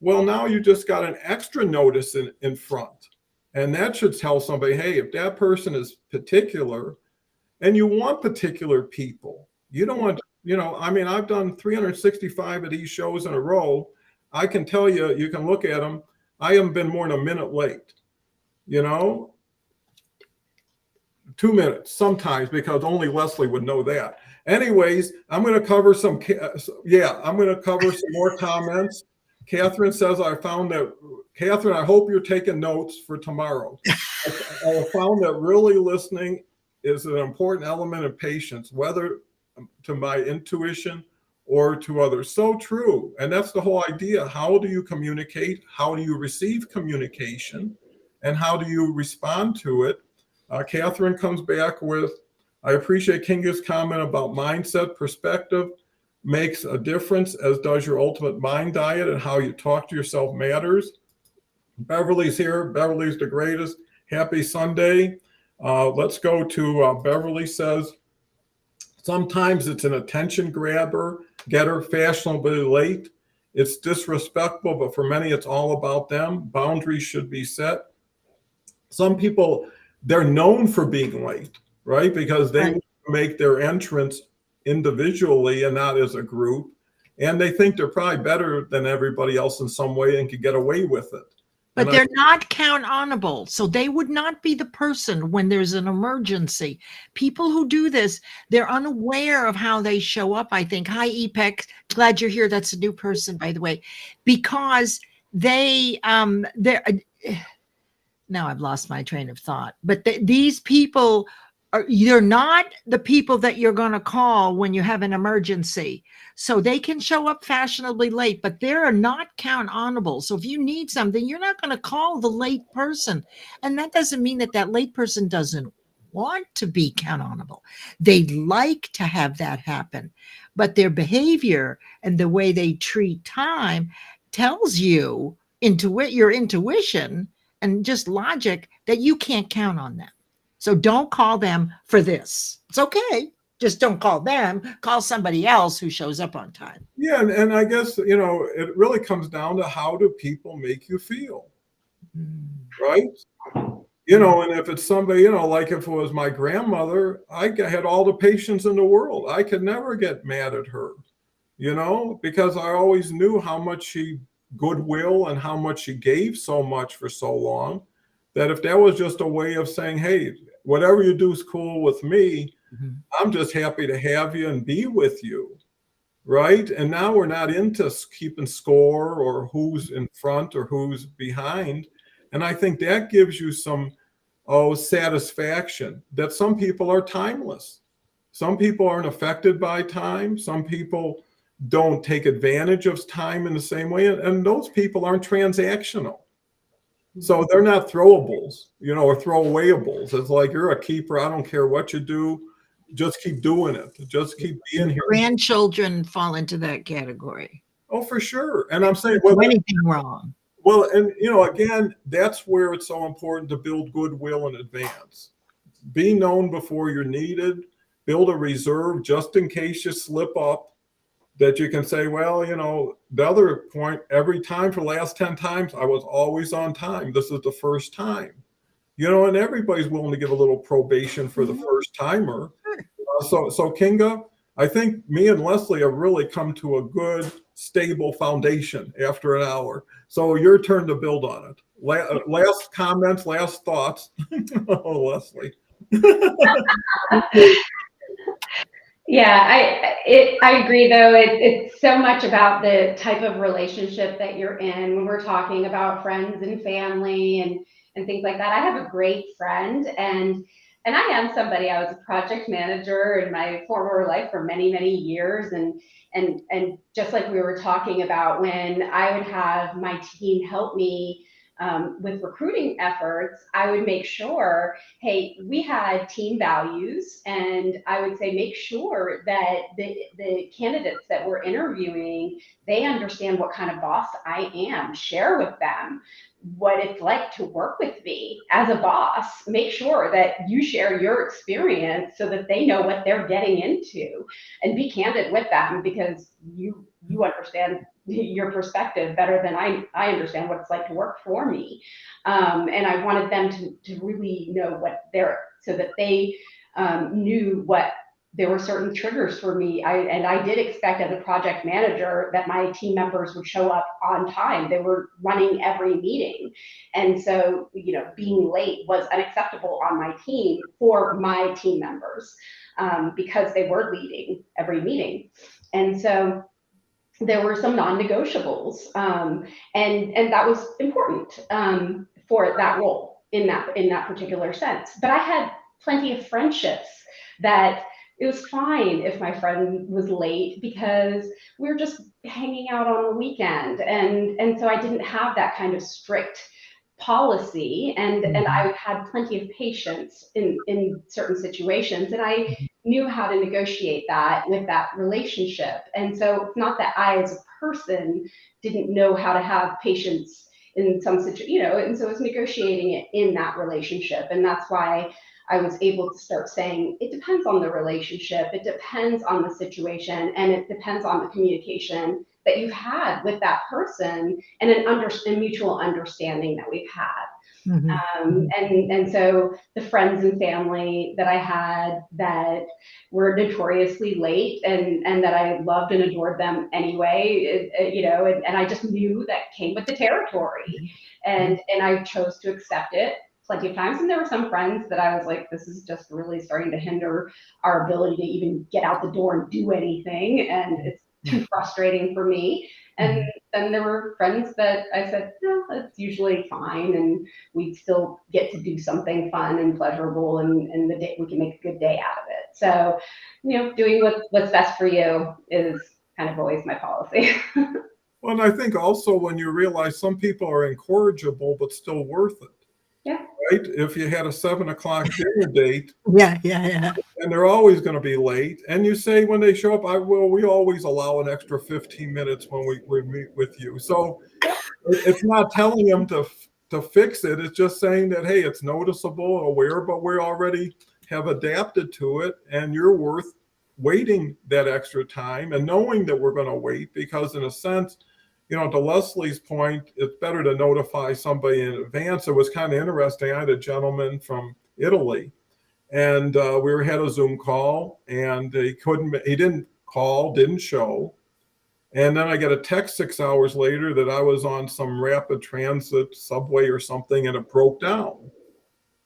well, now you just got an extra notice in front. And that should tell somebody, hey, if that person is particular, and you want particular people, you don't want, you know, I mean, I've done 365 of these shows in a row. I can tell you, you can look at them. I haven't been more than a minute late, you know, 2 minutes sometimes, because only Leslie would know that. Anyways, I'm going to cover I'm going to cover some more comments. Catherine says, I found that, Catherine, I hope you're taking notes for tomorrow. I found that really listening is an important element of patience, whether to my intuition or to others. So true. And that's the whole idea. How do you communicate? How do you receive communication? And how do you respond to it? Catherine comes back with, I appreciate Kinga's comment about mindset. Perspective makes a difference, as does your ultimate mind diet, and how you talk to yourself matters. Beverly's here. Beverly's the greatest. Happy Sunday. Let's go to Beverly says, sometimes it's an attention getter, fashionably late. It's disrespectful, but for many, it's all about them. Boundaries should be set. Some people, they're known for being late, right? Because they make their entrance individually and not as a group. And they think they're probably better than everybody else in some way and could get away with it. But they're not count onable. So they would not be the person when there's an emergency. People who do this, they're unaware of how they show up, I think. Hi, EPEC. Glad you're here. That's a new person, by the way. Because they're now I've lost my train of thought. But these people you're not the people that you're going to call when you have an emergency. So they can show up fashionably late, but they're not count onable. So if you need something, you're not going to call the late person. And that doesn't mean that late person doesn't want to be count onable. They'd like to have that happen, but their behavior and the way they treat time tells you your intuition and just logic that you can't count on them. So don't call them for this. It's okay. Just don't call them. Call somebody else who shows up on time. Yeah. And I guess, it really comes down to, how do people make you feel? Right? And if it's somebody, like if it was my grandmother, I had all the patience in the world. I could never get mad at her, because I always knew how much she goodwill and how much she gave so much for so long, that if that was just a way of saying, hey, whatever you do is cool with me, I'm just happy to have you and be with you. Right. And now we're not into keeping score or who's in front or who's behind. And I think that gives you some satisfaction that some people are timeless. Some people aren't affected by time. Some people don't take advantage of time in the same way. And those people aren't transactional. So they're not throwables, or throwawayables. It's like, you're a keeper. I don't care what you do. Just keep doing it. Just keep being here. Grandchildren fall into that category. Oh, for sure. And I'm saying, anything wrong. Well, and again, that's where it's so important to build goodwill in advance. Be known before you're needed. Build a reserve just in case you slip up. that you can say, well, the other point, every time for the last 10 times, I was always on time. This is the first time, and everybody's willing to give a little probation for the first timer. So Kinga, I think me and Leslie have really come to a good, stable foundation after an hour. So your turn to build on it. Last comments, last thoughts. Oh, Leslie. Yeah, I agree though. It's so much about the type of relationship that you're in when we're talking about friends and family and things like that. I have a great friend and I am somebody, I was a project manager in my former life for many, many years. And just like we were talking about, when I would have my team help me with recruiting efforts, I would make sure, hey, we had team values, and I would say make sure that the candidates that we're interviewing, they understand what kind of boss I am. Share with them what it's like to work with me as a boss. Make sure that you share your experience so that they know what they're getting into, and be candid with them, because you understand your perspective better than I understand what it's like to work for me. And I wanted them to really know what so that they knew what there were certain triggers for me. I did expect as a project manager that my team members would show up on time. They were running every meeting. And so, being late was unacceptable on my team for my team members because they were leading every meeting. And so there were some non-negotiables, and that was important for that role in that particular sense. But I had plenty of friendships that it was fine if my friend was late, because we were just hanging out on the weekend, and so I didn't have that kind of strict policy, and I had plenty of patience in certain situations, and I knew how to negotiate that with that relationship. And so it's not that I as a person didn't know how to have patience in some situation, and so it's negotiating it in that relationship. And that's why I was able to start saying, it depends on the relationship, it depends on the situation, and it depends on the communication that you've had with that person, and a mutual understanding that we've had. And so the friends and family that I had that were notoriously late, and that I loved and adored them anyway, and I just knew that came with the territory, and I chose to accept it plenty of times. And there were some friends that I was like, this is just really starting to hinder our ability to even get out the door and do anything, and it's too frustrating for me. And then there were friends that I said, no, it's usually fine, and we still get to do something fun and pleasurable, and the day we can make a good day out of it. So, doing what's best for you is kind of always my policy. Well, and I think also when you realize some people are incorrigible but still worth it. Yeah. Right? If you had a 7:00 dinner date, Yeah. and they're always going to be late, and you say when they show up, we always allow an extra 15 minutes when we meet with you. So it's not telling them to fix it. It's just saying that, hey, it's noticeable, aware, but we already have adapted to it, and you're worth waiting that extra time and knowing that we're going to wait, because in a sense, to Leslie's point, it's better to notify somebody in advance. It was kind of interesting. I had a gentleman from Italy, and we had a Zoom call, and he didn't call, didn't show. And then I get a text 6 hours later that I was on some rapid transit subway or something, and it broke down.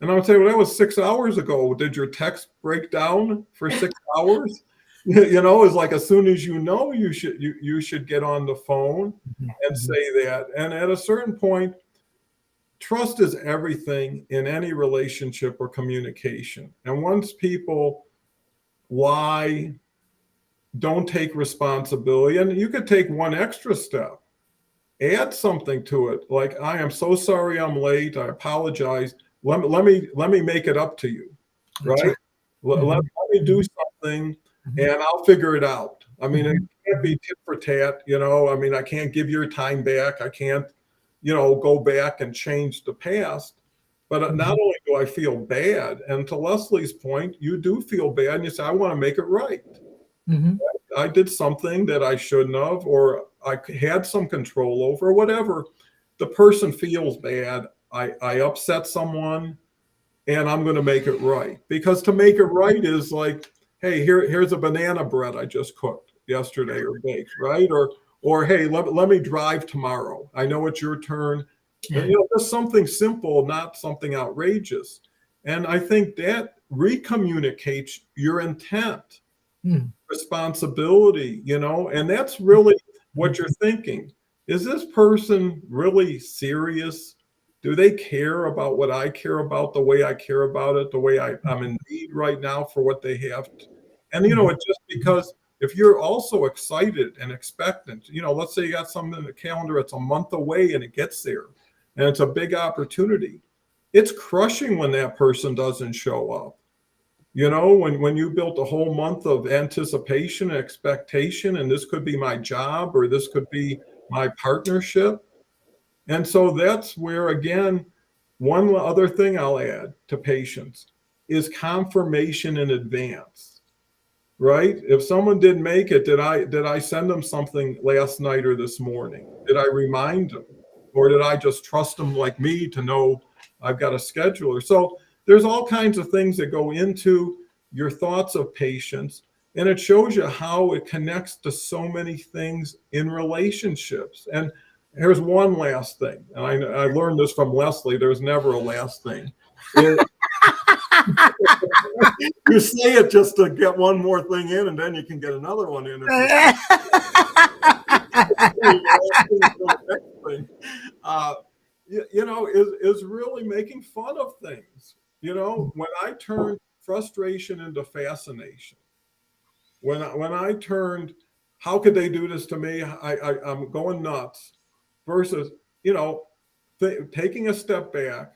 And I would say, well, that was 6 hours ago. Did your text break down for 6 hours? It's like, as soon as you should get on the phone and say that. And at a certain point, trust is everything in any relationship or communication. And once people lie, don't take responsibility, and you could take one extra step, add something to it, like, I am so sorry I'm late, I apologize, let me make it up to you, right? Let me do something, and I'll figure it out. I mean, it can't be tit for tat, I can't give your time back. I can't, go back and change the past. But not only do I feel bad, and to Leslie's point, you do feel bad, and you say, I want to make it right. Mhm. I did something that I shouldn't have, or I had some control over, whatever. The person feels bad. I upset someone, and I'm going to make it right. Because to make it right is like, hey, here's a banana bread I just cooked yesterday or baked, right? Or hey, let me drive tomorrow. I know it's your turn. Yeah. Just something simple, not something outrageous. And I think that recommunicates your intent, Mm. responsibility, and that's really what you're thinking. Is this person really serious? Do they care about what I care about, the way I care about it, the way I'm in need right now for what they have? And, it's just because if you're also excited and expectant, let's say you got something in the calendar, it's a month away and it gets there and it's a big opportunity. It's crushing when that person doesn't show up. When you built a whole month of anticipation and expectation, and this could be my job or this could be my partnership. And so that's where, again, one other thing I'll add to patience is confirmation in advance, right? If someone didn't make it, did I send them something last night or this morning? Did I remind them? Or did I just trust them like me to know I've got a scheduler? So there's all kinds of things that go into your thoughts of patience, and it shows you how it connects to so many things in relationships. And here's one last thing, and I learned this from Leslie. There's never a last thing. You say it just to get one more thing in, and then you can get another one in. Is really making fun of things. When I turned frustration into fascination, when I turned, how could they do this to me? I'm going nuts, versus taking a step back,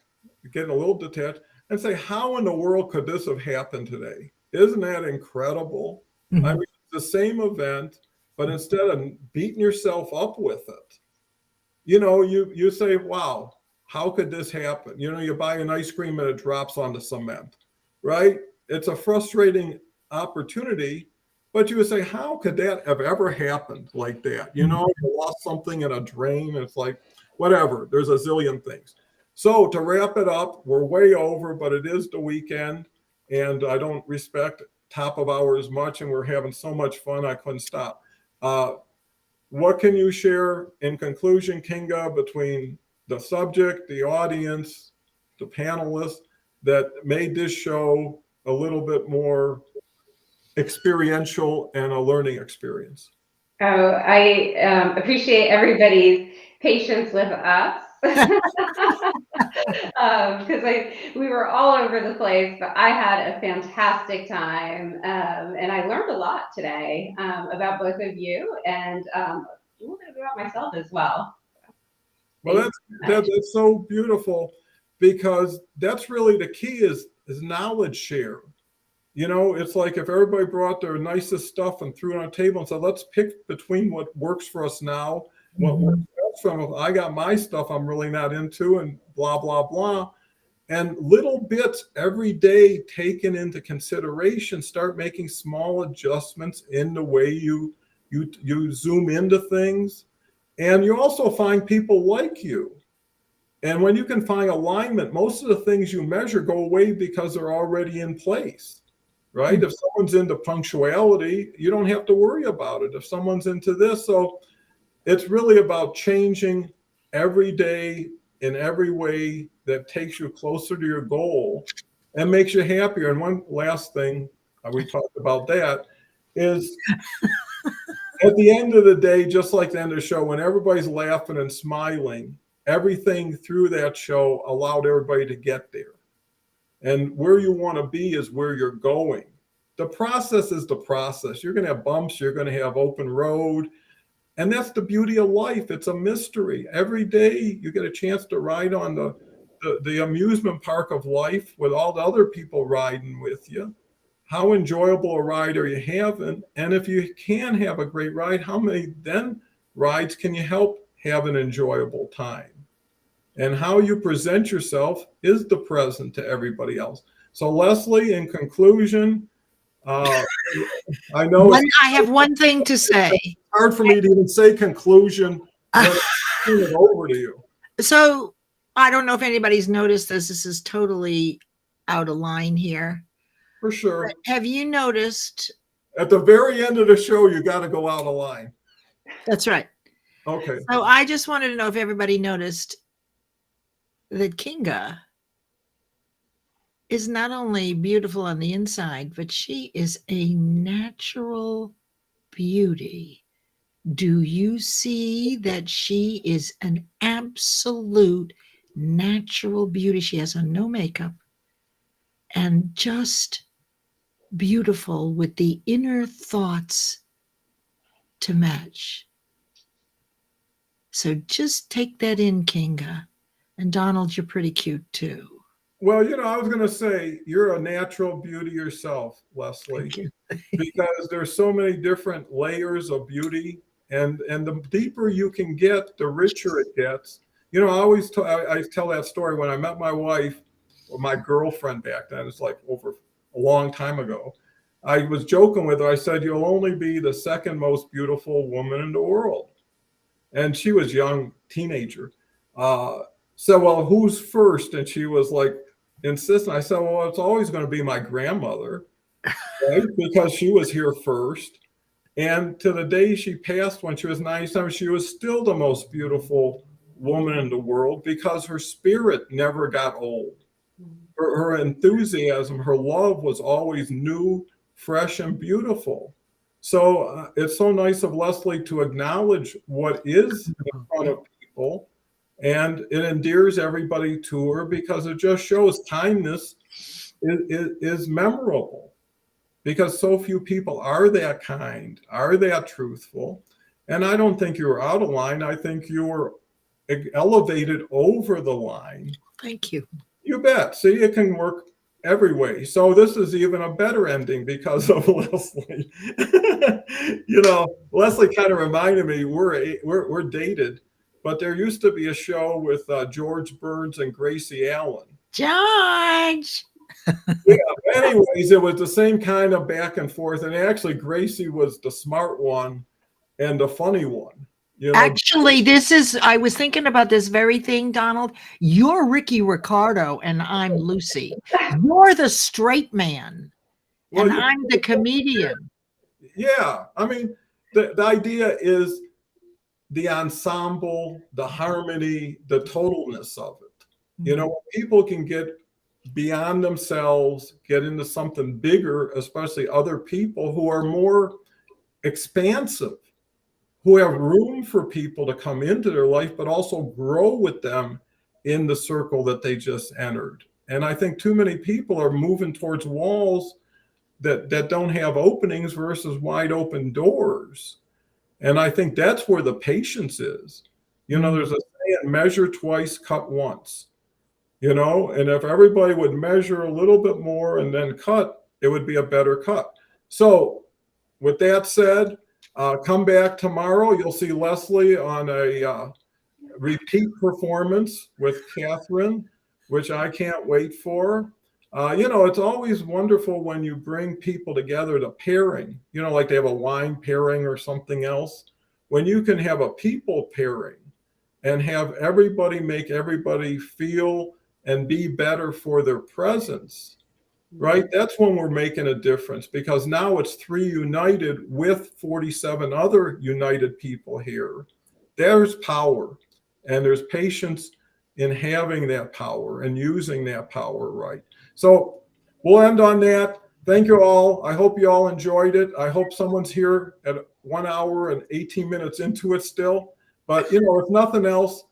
getting a little detached, and say, how in the world could this have happened today? Isn't that incredible? I mean, it's the same event, but instead of beating yourself up with it, you say, wow, how could this happen? You buy an ice cream and it drops on the cement, right? It's a frustrating opportunity, but you would say, how could that have ever happened like that? You lost something in a drain. It's like, whatever, there's a zillion things. So to wrap it up, we're way over, but it is the weekend, and I don't respect top of hours much, and we're having so much fun, I couldn't stop. What can you share in conclusion, Kinga, between the subject, the audience, the panelists, that made this show a little bit more experiential and a learning experience? Oh, I appreciate everybody's patience with us. Because we were all over the place, but I had a fantastic time, and I learned a lot today about both of you, and a little bit about myself as well. Well, that's so beautiful, because that's really the key is knowledge share. It's like if everybody brought their nicest stuff and threw it on a table and said, let's pick between what works for us now, what works from us. I got my stuff I'm really not into, and blah, blah, blah. And little bits every day taken into consideration start making small adjustments in the way you zoom into things. And you also find people like you. And when you can find alignment, most of the things you measure go away because they're already in place, right? If someone's into punctuality, you don't have to worry about it. If someone's into this, so it's really about changing every day in every way that takes you closer to your goal and makes you happier. And one last thing, we talked about that, is at the end of the day, just like the end of the show, when everybody's laughing and smiling, everything through that show allowed everybody to get there. And where you want to be is where you're going. The process is the process. You're going to have bumps. You're going to have open road. And that's the beauty of life. It's a mystery. Every day you get a chance to ride on the amusement park of life with all the other people riding with you. How enjoyable a ride are you having? And if you can have a great ride, how many then rides can you help have an enjoyable time? And how you present yourself is the present to everybody else. So Leslie, in conclusion, Uh, I know it's I have one thing to say. hard for me to even say conclusion, but I'll turn it over to you. So I don't know if anybody's noticed this. This is totally out of line here. For sure. Have you noticed? At the very end of the show, you got to go out of line. That's right. Okay. So I just wanted to know if everybody noticed that Kinga is not only beautiful on the inside, but she is a natural beauty. Do you see that she is an absolute natural beauty? She has on no makeup and just beautiful with the inner thoughts to match. So just take that in, Kinga. And Donald, you're pretty cute too. Well, I was going to say you're a natural beauty yourself, Leslie, because there's so many different layers of beauty, and the deeper you can get, the richer it gets. I always I tell that story when I met my wife, or my girlfriend back then. It's like over a long time ago. I was joking with her. I said, "You'll only be the second most beautiful woman in the world," and she was young, teenager. So, well, who's first? And she was like insistent. I said, well, it's always going to be my grandmother, right? Because she was here first. And to the day she passed, when she was 97, she was still the most beautiful woman in the world because her spirit never got old. Her enthusiasm, her love was always new, fresh, and beautiful. So it's so nice of Leslie to acknowledge what is in front of people. And it endears everybody to her because it just shows kindness is memorable, because so few people are that kind, are that truthful. And I don't think you were out of line. I think you were elevated over the line. Thank you. You bet. See, it can work every way. So this is even a better ending because of Leslie. Leslie kind of reminded me we're dated. But there used to be a show with George Burns and Gracie Allen. George! Yeah, anyways, it was the same kind of back and forth. And actually, Gracie was the smart one and the funny one. Actually, I was thinking about this very thing, Donald. You're Ricky Ricardo and I'm Lucy. You're the straight man and I'm the comedian. Yeah. I mean, the idea is the ensemble, the harmony, the totalness of it. When people can get beyond themselves, get into something bigger, especially other people who are more expansive, who have room for people to come into their life, but also grow with them in the circle that they just entered. And I think too many people are moving towards walls that don't have openings versus wide open doors. And I think that's where the patience is. There's a saying, measure twice, cut once. And if everybody would measure a little bit more and then cut, it would be a better cut. So with that said, come back tomorrow. You'll see Leslie on a repeat performance with Catherine, which I can't wait for. It's always wonderful when you bring people together to pairing, like they have a wine pairing or something else. When you can have a people pairing and have everybody make everybody feel and be better for their presence, right? That's when we're making a difference, because now it's 3 united with 47 other united people here. There's power, and there's patience in having that power and using that power right. So we'll end on that. Thank you all. I hope you all enjoyed it. I hope someone's here at 1 hour and 18 minutes into it still. But, if nothing else,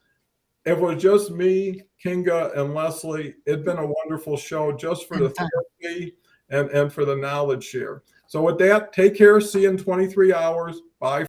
if it was just me, Kinga, and Leslie, it'd been a wonderful show just for the therapy and for the knowledge share. So with that, take care. See you in 23 hours. Bye.